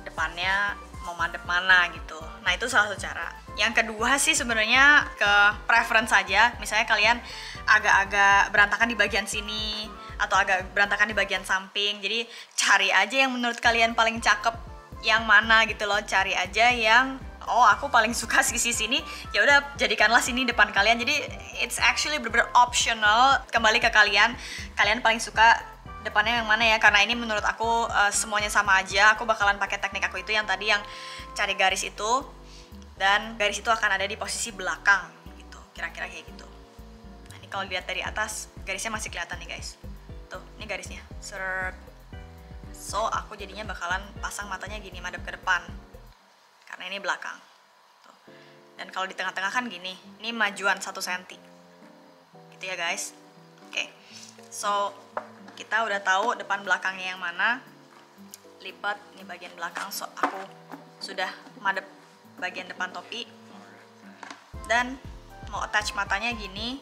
depannya mau madep mana gitu. Nah, itu salah satu cara. Yang kedua sih sebenarnya ke preference saja. Misalnya kalian agak-agak berantakan di bagian sini atau agak berantakan di bagian samping. Jadi cari aja yang menurut kalian paling cakep yang mana gitu loh. Cari aja yang aku paling suka sisi sini, ya udah jadikanlah sini depan kalian. Jadi it's actually bener-bener optional, kembali ke kalian. Kalian paling suka depannya yang mana ya, karena ini menurut aku semuanya sama aja. Aku bakalan pakai teknik aku itu yang tadi, yang cari garis itu, dan garis itu akan ada di posisi belakang gitu, kira-kira kayak gitu. Nah, ini kalau dilihat dari atas garisnya masih kelihatan nih guys, tuh ini garisnya. So aku jadinya bakalan pasang matanya gini, madep ke depan karena ini belakang tuh. Dan kalau di tengah-tengah kan gini, ini majuan 1 cm gitu ya guys. Oke, so kita udah tahu depan belakangnya yang mana. Lipat ini bagian belakang, so aku sudah madep bagian depan topi dan mau attach matanya gini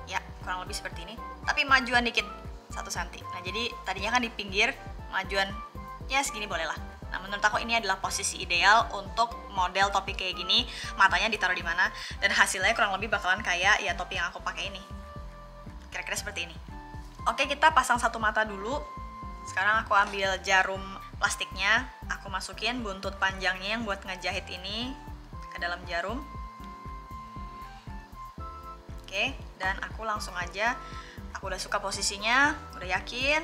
ya, kurang lebih seperti ini, tapi majuan dikit 1 cm. Nah, jadi tadinya kan di pinggir, majuan ya segini boleh lah. Nah, menurut aku ini adalah posisi ideal untuk model topi kayak gini. Matanya ditaruh di mana, dan hasilnya kurang lebih bakalan kayak ya topi yang aku pakai ini, kira-kira seperti ini. Oke, kita pasang satu mata dulu. Sekarang aku ambil jarum plastiknya, aku masukin buntut panjangnya yang buat ngejahit ini ke dalam jarum. Oke, dan aku langsung aja, aku udah suka posisinya, udah yakin.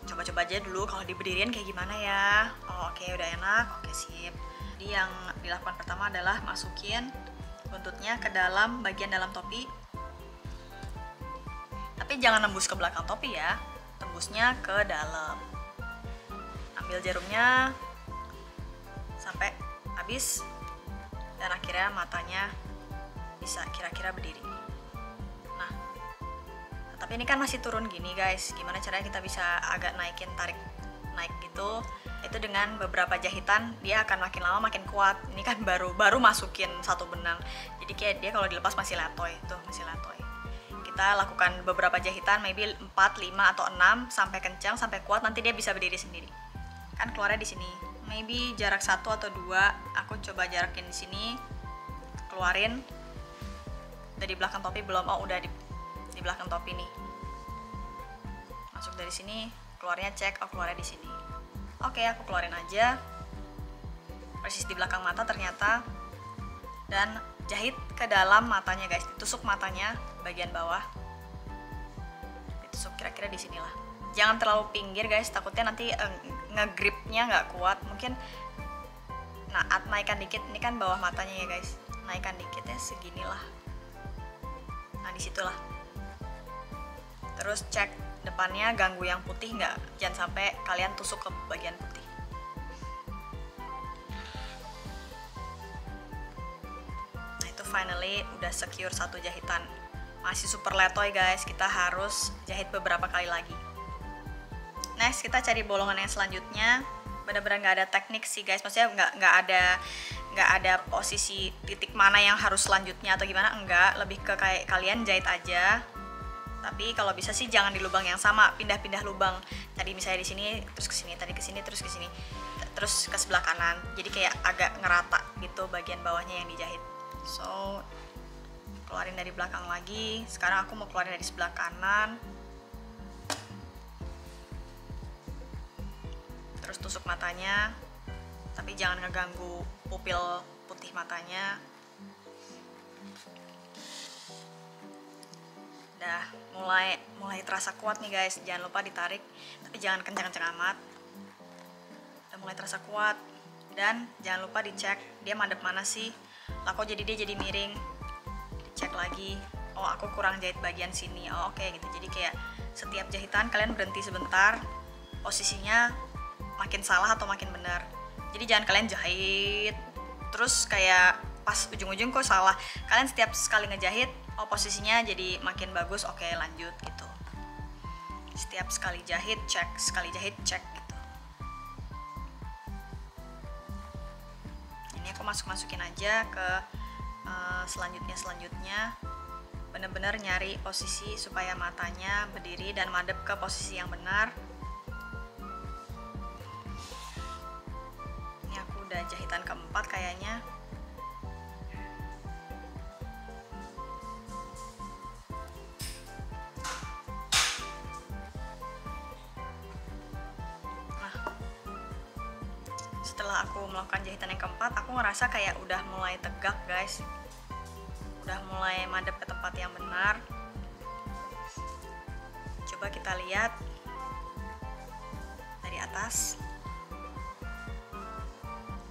Coba-coba aja dulu kalau diberdiriin kayak gimana ya. Oke, udah enak, oke sip. Jadi yang dilakukan pertama adalah masukin buntutnya ke dalam bagian dalam topi. Tapi jangan nembus ke belakang topi ya, tembusnya ke dalam. Ambil jarumnya sampai habis, dan akhirnya matanya bisa kira-kira berdiri. Nah, tapi ini kan masih turun gini guys, gimana caranya kita bisa agak naikin, tarik naik gitu. Itu dengan beberapa jahitan dia akan makin lama makin kuat. Ini kan baru masukin satu benang, jadi kayak dia kalau dilepas masih letoy, tuh masih letoy. Kita lakukan beberapa jahitan, maybe 4, 5, atau 6 sampai kencang, sampai kuat, nanti dia bisa berdiri sendiri. Kan keluarnya di sini. Maybe jarak 1 atau 2, aku coba jarakin di sini. Keluarin. Udah di belakang topi belum? Oh, udah di belakang topi nih. Masuk dari sini, keluarnya cek, oh keluarnya di sini. Oke, aku keluarin aja. Persis di belakang mata ternyata. Dan jahit ke dalam matanya guys, ditusuk matanya bagian bawah, ditusuk kira-kira di sinilah. Jangan terlalu pinggir guys, takutnya nanti ngegripnya nggak kuat. Mungkin naikkan dikit, ini kan bawah matanya ya guys, naikkan dikit ya seginilah. Nah, disitulah. Terus cek depannya, ganggu yang putih nggak, jangan sampai kalian tusuk ke bagian putih. Finally udah secure satu jahitan. Masih super letoy guys, kita harus jahit beberapa kali lagi. Next, kita cari bolongan yang selanjutnya. Benar-benar nggak ada teknik sih guys, maksudnya nggak ada posisi titik mana yang harus selanjutnya atau gimana, enggak. Lebih ke kayak kalian jahit aja. Tapi kalau bisa sih jangan di lubang yang sama, pindah-pindah lubang. Tadi misalnya di sini terus ke sini, tadi ke sini terus ke sini, terus ke sebelah kanan. Jadi kayak agak ngerata gitu bagian bawahnya yang dijahit. So, keluarin dari belakang lagi. Sekarang aku mau keluarin dari sebelah kanan. Terus tusuk matanya, tapi jangan ngeganggu pupil putih matanya. Udah mulai terasa kuat nih guys. Jangan lupa ditarik, tapi jangan kencang-kencang amat. Udah mulai terasa kuat. Dan jangan lupa dicek dia madep mana sih. Lah kok dia jadi miring. Dicek lagi. Oh, aku kurang jahit bagian sini. Oh, oke gitu. Jadi kayak setiap jahitan kalian berhenti sebentar. Posisinya makin salah atau makin benar. Jadi jangan kalian jahit terus kayak pas ujung-ujung kok salah. Kalian setiap sekali ngejahit, oh posisinya jadi makin bagus. Oke, lanjut gitu. Setiap sekali jahit cek, sekali jahit cek gitu. Aku masukin aja ke selanjutnya bener-bener nyari posisi supaya matanya berdiri dan madep ke posisi yang benar. Ini aku udah jahitan keempat kayaknya. Setelah aku melakukan jahitan yang keempat, aku ngerasa kayak udah mulai tegak guys, udah mulai madep ke tempat yang benar. Coba kita lihat dari atas.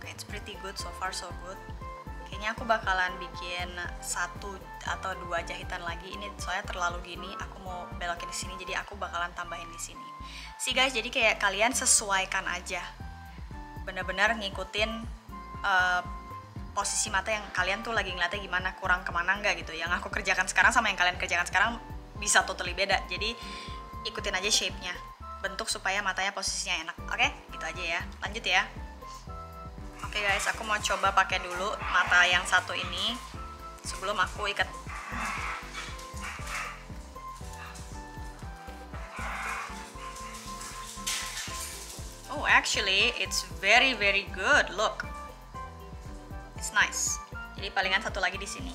Okay, it's pretty good, so far so good. Kayaknya aku bakalan bikin 1 atau 2 jahitan lagi. Ini soalnya terlalu gini, aku mau belokin di sini, jadi aku bakalan tambahin di sini. See guys, jadi kayak kalian sesuaikan aja. Benar-benar ngikutin posisi mata yang kalian tuh lagi ngeliatnya gimana, kurang kemana enggak gitu. Yang aku kerjakan sekarang sama yang kalian kerjakan sekarang bisa totally beda. Jadi ikutin aja shape-nya, bentuk supaya matanya posisinya enak. Oke, gitu aja ya. Lanjut ya. Oke guys, aku mau coba pakai dulu mata yang satu ini sebelum aku ikat. Oh, actually it's very good. Look, it's nice. Jadi palingan satu lagi di sini.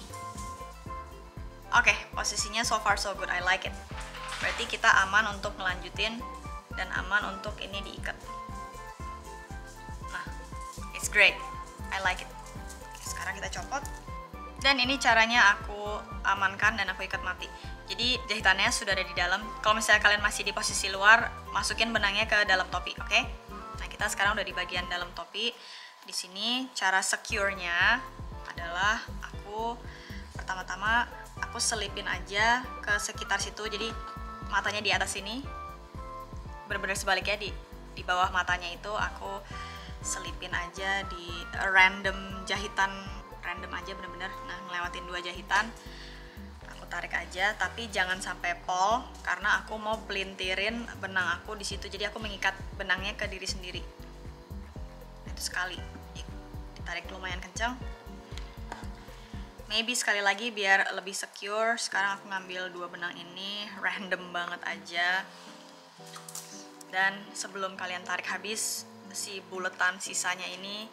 Oke, posisinya so far so good. I like it. Berarti kita aman untuk ngelanjutin dan aman untuk ini diikat. Nah, it's great. I like it. Oke, sekarang kita copot. Dan ini caranya aku amankan dan aku ikat mati. Jadi jahitannya sudah ada di dalam. Kalau misalnya kalian masih di posisi luar, masukin benangnya ke dalam topi, oke? Nah, kita sekarang udah di bagian dalam topi. Di sini cara secure-nya adalah pertama-tama aku selipin aja ke sekitar situ. Jadi matanya di atas sini. Bener-bener sebaliknya di bawah matanya itu aku selipin aja di random jahitan, random aja bener-bener. Nah, ngelewatin 2 jahitan. Tarik aja, tapi jangan sampai pol karena aku mau pelintirin benang aku di situ. Jadi aku mengikat benangnya ke diri sendiri. Itu sekali. Ditarik lumayan kencang. Maybe sekali lagi biar lebih secure. Sekarang aku ngambil 2 benang ini, random banget aja. Dan sebelum kalian tarik habis si buletan sisanya ini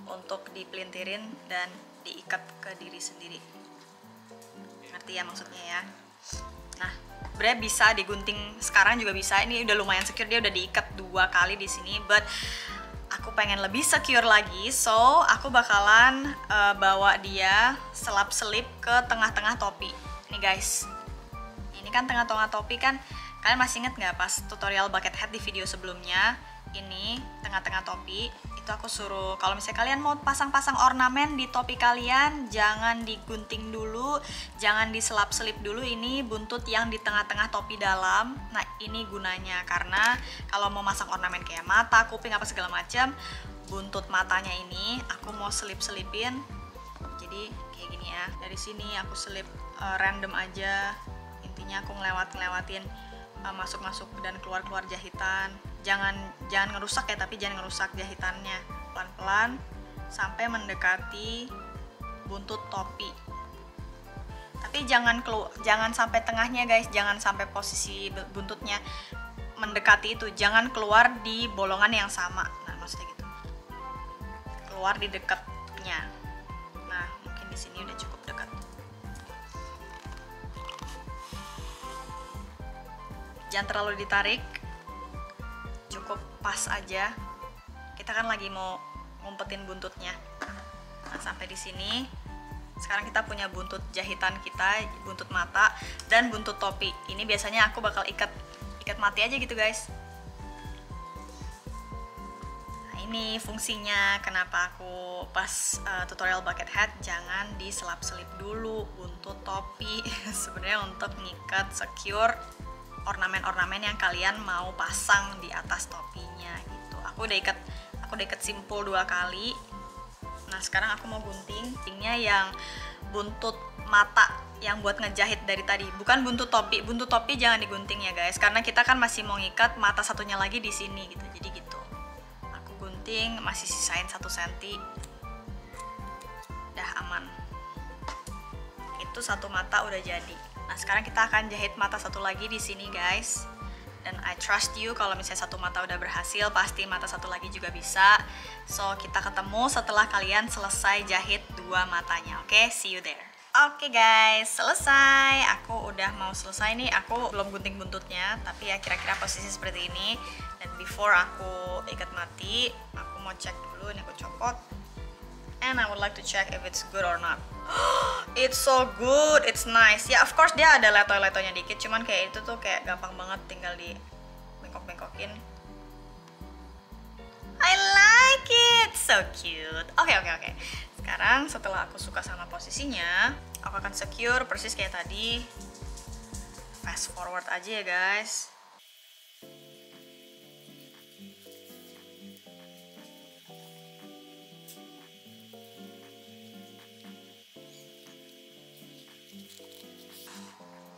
untuk dipelintirin dan diikat ke diri sendiri. Ngerti ya maksudnya ya. Nah, sebenarnya bisa digunting sekarang juga bisa. Ini udah lumayan secure, dia udah diikat 2 kali di sini, but aku pengen lebih secure lagi, so aku bakalan bawa dia selap-selip ke tengah-tengah topi. Nih guys, ini kan tengah-tengah topi kan, kalian masih inget nggak pas tutorial bucket hat di video sebelumnya? Ini tengah-tengah topi itu aku suruh kalau misalnya kalian mau pasang-pasang ornamen di topi kalian, jangan digunting dulu, jangan diselap-selip dulu ini buntut yang di tengah-tengah topi dalam. Nah, ini gunanya karena kalau mau masang ornamen kayak mata, kuping apa segala macam, buntut matanya ini aku mau selip-selipin. Jadi kayak gini ya. Dari sini aku selip random aja. Intinya aku ngelewatin masuk-masuk dan keluar-keluar jahitan. Jangan ngerusak ya, tapi jangan ngerusak jahitannya. Pelan-pelan sampai mendekati buntut topi. Tapi jangan sampai tengahnya guys, jangan sampai posisi buntutnya mendekati itu, jangan keluar di bolongan yang sama. Nah, maksudnya gitu. Keluar di dekatnya. Nah, mungkin di sini udah cukup dekat. Jangan terlalu ditarik, cukup pas aja. Kita kan lagi mau ngumpetin buntutnya. Nah, sampai di sini. Sekarang kita punya buntut jahitan kita, buntut mata dan buntut topi. Ini biasanya aku bakal ikat mati aja gitu, guys. Nah, ini fungsinya kenapa aku pas tutorial bucket hat jangan diselap-selip dulu buntut topi. Sebenarnya untuk ngikat secure ornamen-ornamen yang kalian mau pasang di atas topinya gitu. Aku udah ikat simpul 2 kali. Nah, sekarang aku mau guntingnya yang buntut mata yang buat ngejahit dari tadi, bukan buntut topi. Buntut topi jangan digunting ya, guys, karena kita kan masih mau ngikat mata satunya lagi di sini gitu. Jadi gitu. Aku gunting, masih sisain 1 cm. Udah aman. Itu satu mata udah jadi. Nah, sekarang kita akan jahit mata satu lagi di sini, guys. Dan I trust you, kalau misalnya satu mata udah berhasil, pasti mata satu lagi juga bisa. So, kita ketemu setelah kalian selesai jahit 2 matanya. Oke, see you there. Oke, guys, selesai. Aku udah mau selesai nih. Aku belum gunting buntutnya, tapi ya kira-kira posisi seperti ini. Dan before aku ikat mati, aku mau cek dulu. Ini aku copot. And I would like to check if it's good or not. It's so good, it's nice. Ya, of course dia ada letoy-letoynya dikit, cuman kayak itu tuh kayak gampang banget, tinggal di bengkok-bengkokin. I like it, so cute. Oke. Sekarang setelah aku suka sama posisinya, aku akan secure persis kayak tadi. Fast forward aja ya, guys.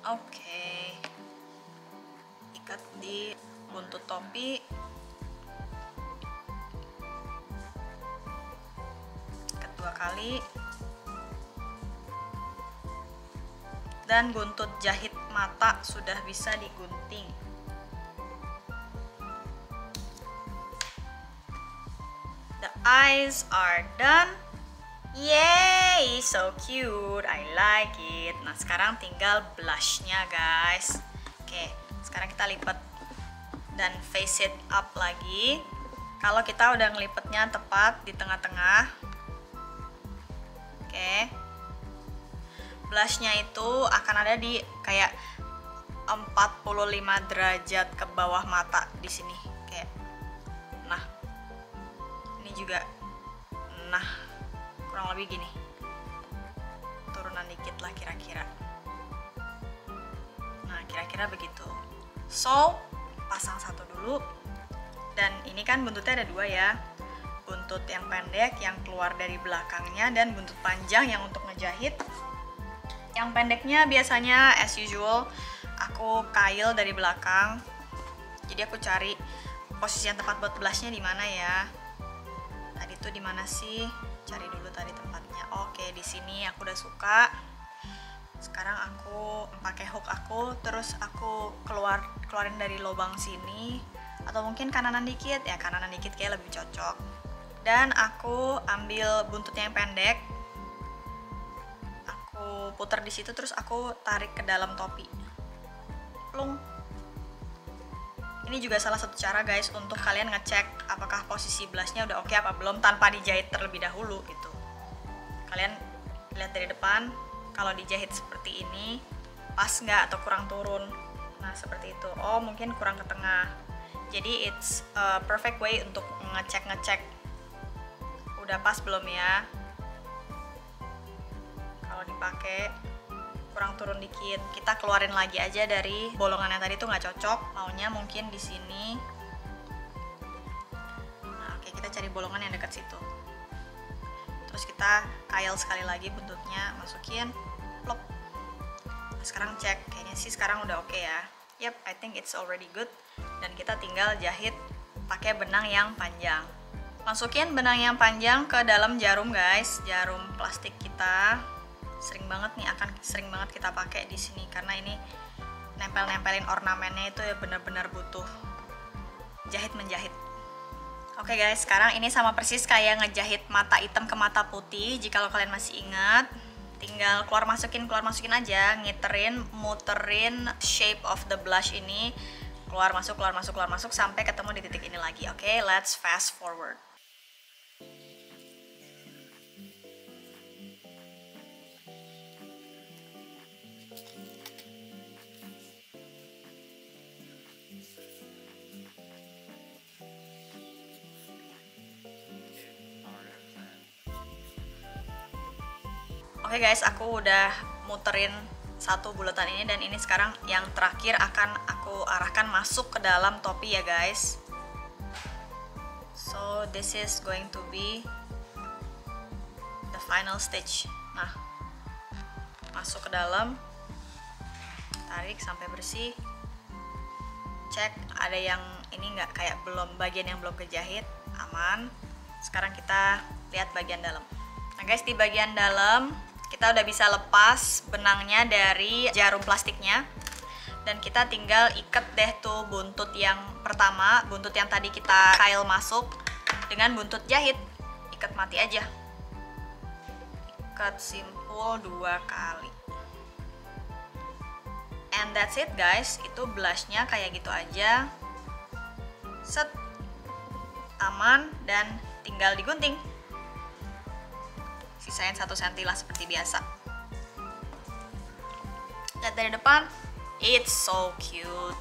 Oke, ikat di buntut topi, ikat 2 kali, dan buntut jahit mata sudah bisa digunting. The eyes are done. Yay, so cute, I like it. Nah, sekarang tinggal blushnya, guys. Oke, sekarang kita lipat dan face it up lagi. Kalau kita udah ngelipetnya tepat di tengah-tengah. Oke, blushnya itu akan ada di kayak 45 derajat ke bawah mata di sini, kayak. Nah, ini juga. Nah, kurang lebih gini, turunan dikit lah kira-kira. Nah, kira-kira begitu. So, pasang satu dulu. Dan ini kan buntutnya ada 2 ya, buntut yang pendek yang keluar dari belakangnya, dan buntut panjang yang untuk ngejahit. Yang pendeknya biasanya as usual aku kail dari belakang. Jadi aku cari posisi yang tepat buat blushnya di mana ya. Tadi tuh di mana sih? Cari dulu tadi tempatnya. Oke, di sini aku udah suka. Sekarang aku pakai hook aku, terus aku keluarin dari lubang sini, atau mungkin kananan dikit ya, kananan dikit kayak lebih cocok. Dan aku ambil buntutnya yang pendek, aku putar di situ, terus aku tarik ke dalam topi. Plung. Ini juga salah satu cara, guys, untuk kalian ngecek apakah posisi blushnya udah oke apa belum tanpa dijahit terlebih dahulu gitu. Kalian lihat dari depan, kalau dijahit seperti ini pas nggak atau kurang turun. Nah, seperti itu. Oh, mungkin kurang ke tengah. Jadi it's a perfect way untuk ngecek udah pas belum ya. Kalau dipakai kurang turun dikit, kita keluarin lagi aja dari bolongan yang tadi tuh nggak cocok, maunya mungkin di sini. Nah, oke, kita cari bolongan yang dekat situ. Terus kita kail sekali lagi buntutnya, masukin, plop. Nah, sekarang cek, kayaknya sih sekarang udah oke ya. Yep, I think it's already good. Dan kita tinggal jahit pakai benang yang panjang. Masukin benang yang panjang ke dalam jarum, guys, jarum plastik kita. Sering banget kita pakai di sini karena ini nempelin ornamennya itu ya benar-benar butuh jahit menjahit. Oke, guys, sekarang ini sama persis kayak ngejahit mata hitam ke mata putih. Jika kalian masih ingat, tinggal keluar masukin aja, ngiterin, muterin shape of the blush ini, keluar masuk sampai ketemu di titik ini lagi. Oke, let's fast forward. Oke guys, aku udah muterin satu bulatan ini, dan ini sekarang yang terakhir akan aku arahkan masuk ke dalam topi ya guys. So this is going to be the final stitch. Nah, masuk ke dalam, tarik sampai bersih, cek ada yang ini nggak, kayak belum, bagian yang belum kejahit, aman. Sekarang kita lihat bagian dalam. Nah guys, di bagian dalam kita udah bisa lepas benangnya dari jarum plastiknya, dan kita tinggal ikat deh tuh buntut yang pertama, buntut yang tadi kita kail masuk dengan buntut jahit. Ikat mati aja, ikat simpul 2 kali, and that's it guys. Itu blushnya kayak gitu aja, set, aman, dan tinggal digunting. Sisain 1 cm lah seperti biasa. Lihat dari depan, it's so cute.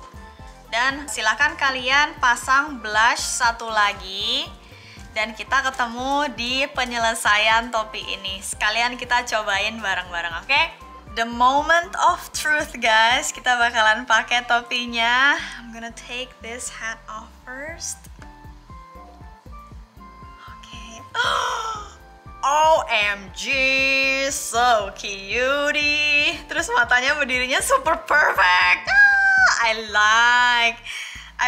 Dan silakan kalian pasang blush satu lagi, dan kita ketemu di penyelesaian topi ini. Sekalian kita cobain bareng-bareng, oke? The moment of truth guys, kita bakalan pakai topinya. I'm gonna take this hat off first. Oke. OMG, so cutie. Terus matanya berdirinya super perfect. I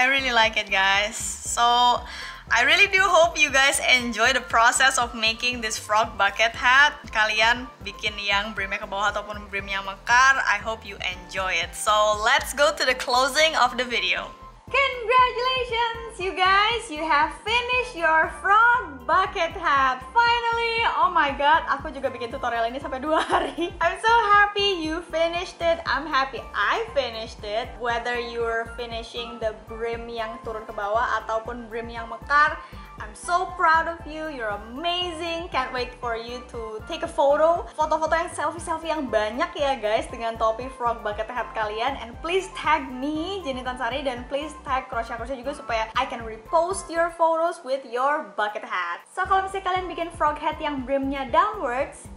really like it guys. So I really do hope you guys enjoy the process of making this frog bucket hat. Kalian bikin yang brimnya ke bawah ataupun brimnya mekar, I hope you enjoy it. So let's go to the closing of the video. Congratulations you guys, you have finished your frog bucket hat finally. Oh my god, aku juga bikin tutorial ini sampai 2 hari. I'm so happy you finished it. I'm happy I finished it. Whether you're finishing the brim yang turun ke bawah ataupun brim yang mekar, I'm so proud of you. You're amazing. Can't wait for you to take a photo. Foto-foto yang selfie-selfie yang banyak ya guys dengan topi frog bucket hat kalian. And please tag me, Jenny Tansari, dan please tag Crochet juga supaya I can repost your photos with your bucket hat. So kalau misalnya kalian bikin frog hat yang brimnya downwards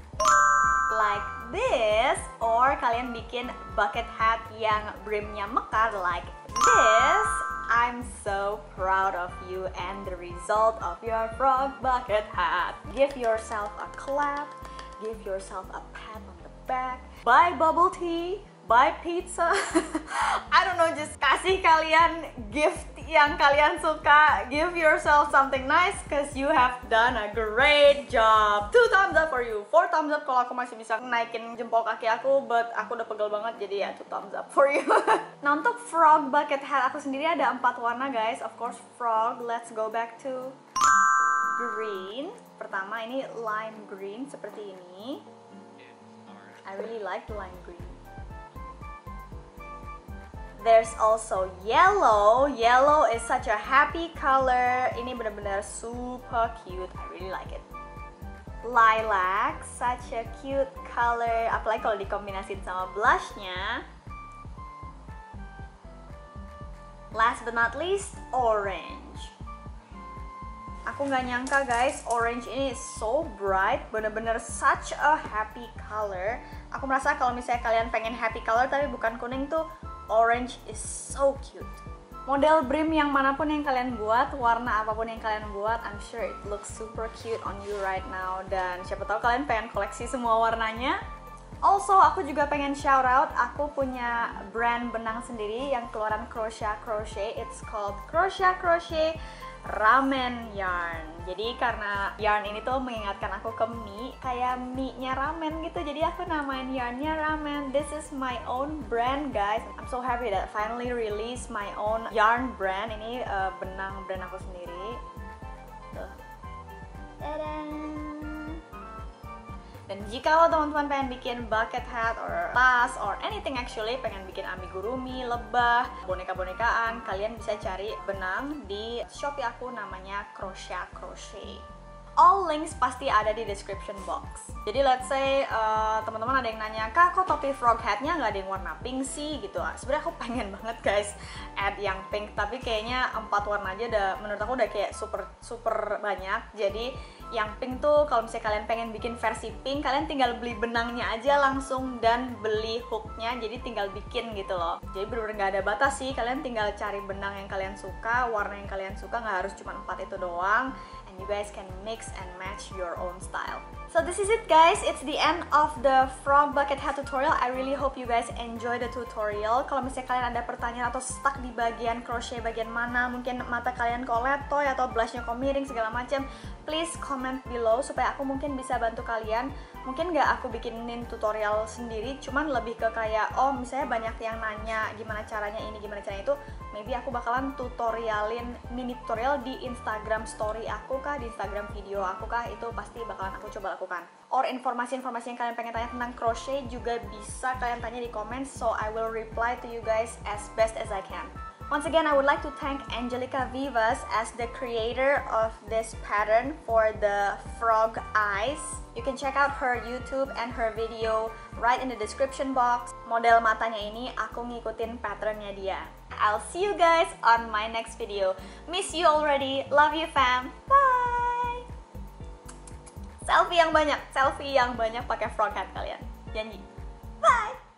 like this, or kalian bikin bucket hat yang brimnya mekar like this, I'm so proud of you and the result of your frog bucket hat. Give yourself a clap, give yourself a pat on the back, buy bubble tea, buy pizza. I don't know, just kasih kalian gift yang kalian suka. Give yourself something nice because you have done a great job. 2 thumbs up for you, 4 thumbs up kalau aku masih bisa naikin jempol kaki aku, but aku udah pegel banget, jadi ya 2 thumbs up for you. Nah, untuk frog bucket hat aku sendiri ada 4 warna guys. Of course frog, let's go back to green. Pertama ini lime green seperti ini. I really like the lime green. There's also yellow. Yellow is such a happy color. Ini benar-benar super cute. I really like it. Lilac, such a cute color. Apalagi kalau dikombinasiin sama blushnya. Last but not least, orange. Aku nggak nyangka guys, orange ini is so bright. Bener-bener such a happy color. Aku merasa kalau misalnya kalian pengen happy color tapi bukan kuning tuh, orange is so cute. Model brim yang manapun yang kalian buat, warna apapun yang kalian buat, I'm sure it looks super cute on you right now. Dan siapa tahu kalian pengen koleksi semua warnanya. Also, aku juga pengen shout out, aku punya brand benang sendiri yang keluaran Crochet. It's called Crochet Ramen Yarn. Jadi karena yarn ini tuh mengingatkan aku ke mie, kayak mie-nya ramen gitu. Jadi aku namain yarnnya ramen. This is my own brand guys. I'm so happy that I finally release my own yarn brand. Ini benang brand aku sendiri. Tuh. Tadaan. Dan jika teman-teman pengen bikin bucket hat or tas or anything actually, pengen bikin amigurumi, lebah, boneka-bonekaan, kalian bisa cari benang di Shopee aku namanya Crochet. all links pasti ada di description box. Jadi let's say teman-teman ada yang nanya, Kak kok topi frog hat-nya nggak ada yang warna pink sih gitu. Sebenarnya aku pengen banget guys add yang pink, tapi kayaknya 4 warna aja udah, menurut aku udah kayak super banyak. Jadi yang pink tuh kalau misalnya kalian pengen bikin versi pink, kalian tinggal beli benangnya aja langsung dan beli hooknya, jadi tinggal bikin gitu loh. Jadi bener-bener nggak ada batas sih, kalian tinggal cari benang yang kalian suka, warna yang kalian suka, nggak harus cuma 4 itu doang. You guys can mix and match your own style. So this is it guys, it's the end of the frog bucket hat tutorial. I really hope you guys enjoy the tutorial. Kalau misalnya kalian ada pertanyaan atau stuck di bagian crochet bagian mana, mungkin mata kalian kok letoy atau blushnya kok miring segala macam, please comment below supaya aku mungkin bisa bantu kalian. Mungkin nggak aku bikinin tutorial sendiri, cuman lebih ke kayak oh misalnya banyak yang nanya gimana caranya ini, gimana caranya itu, maybe aku bakalan tutorialin mini tutorial di Instagram story aku kah, di Instagram video aku kah, itu pasti bakalan aku coba lakukan. Or informasi-informasi yang kalian pengen tanya tentang crochet juga bisa kalian tanya di komen, so I will reply to you guys as best as I can. Once again, I would like to thank Angelica Vivas as the creator of this pattern for the frog eyes. You can check out her YouTube and her video right in the description box. Model matanya ini aku ngikutin patternnya dia. I'll see you guys on my next video. Miss you already. Love you fam. Bye. Selfie yang banyak pakai frog hat kalian. Janji. Bye.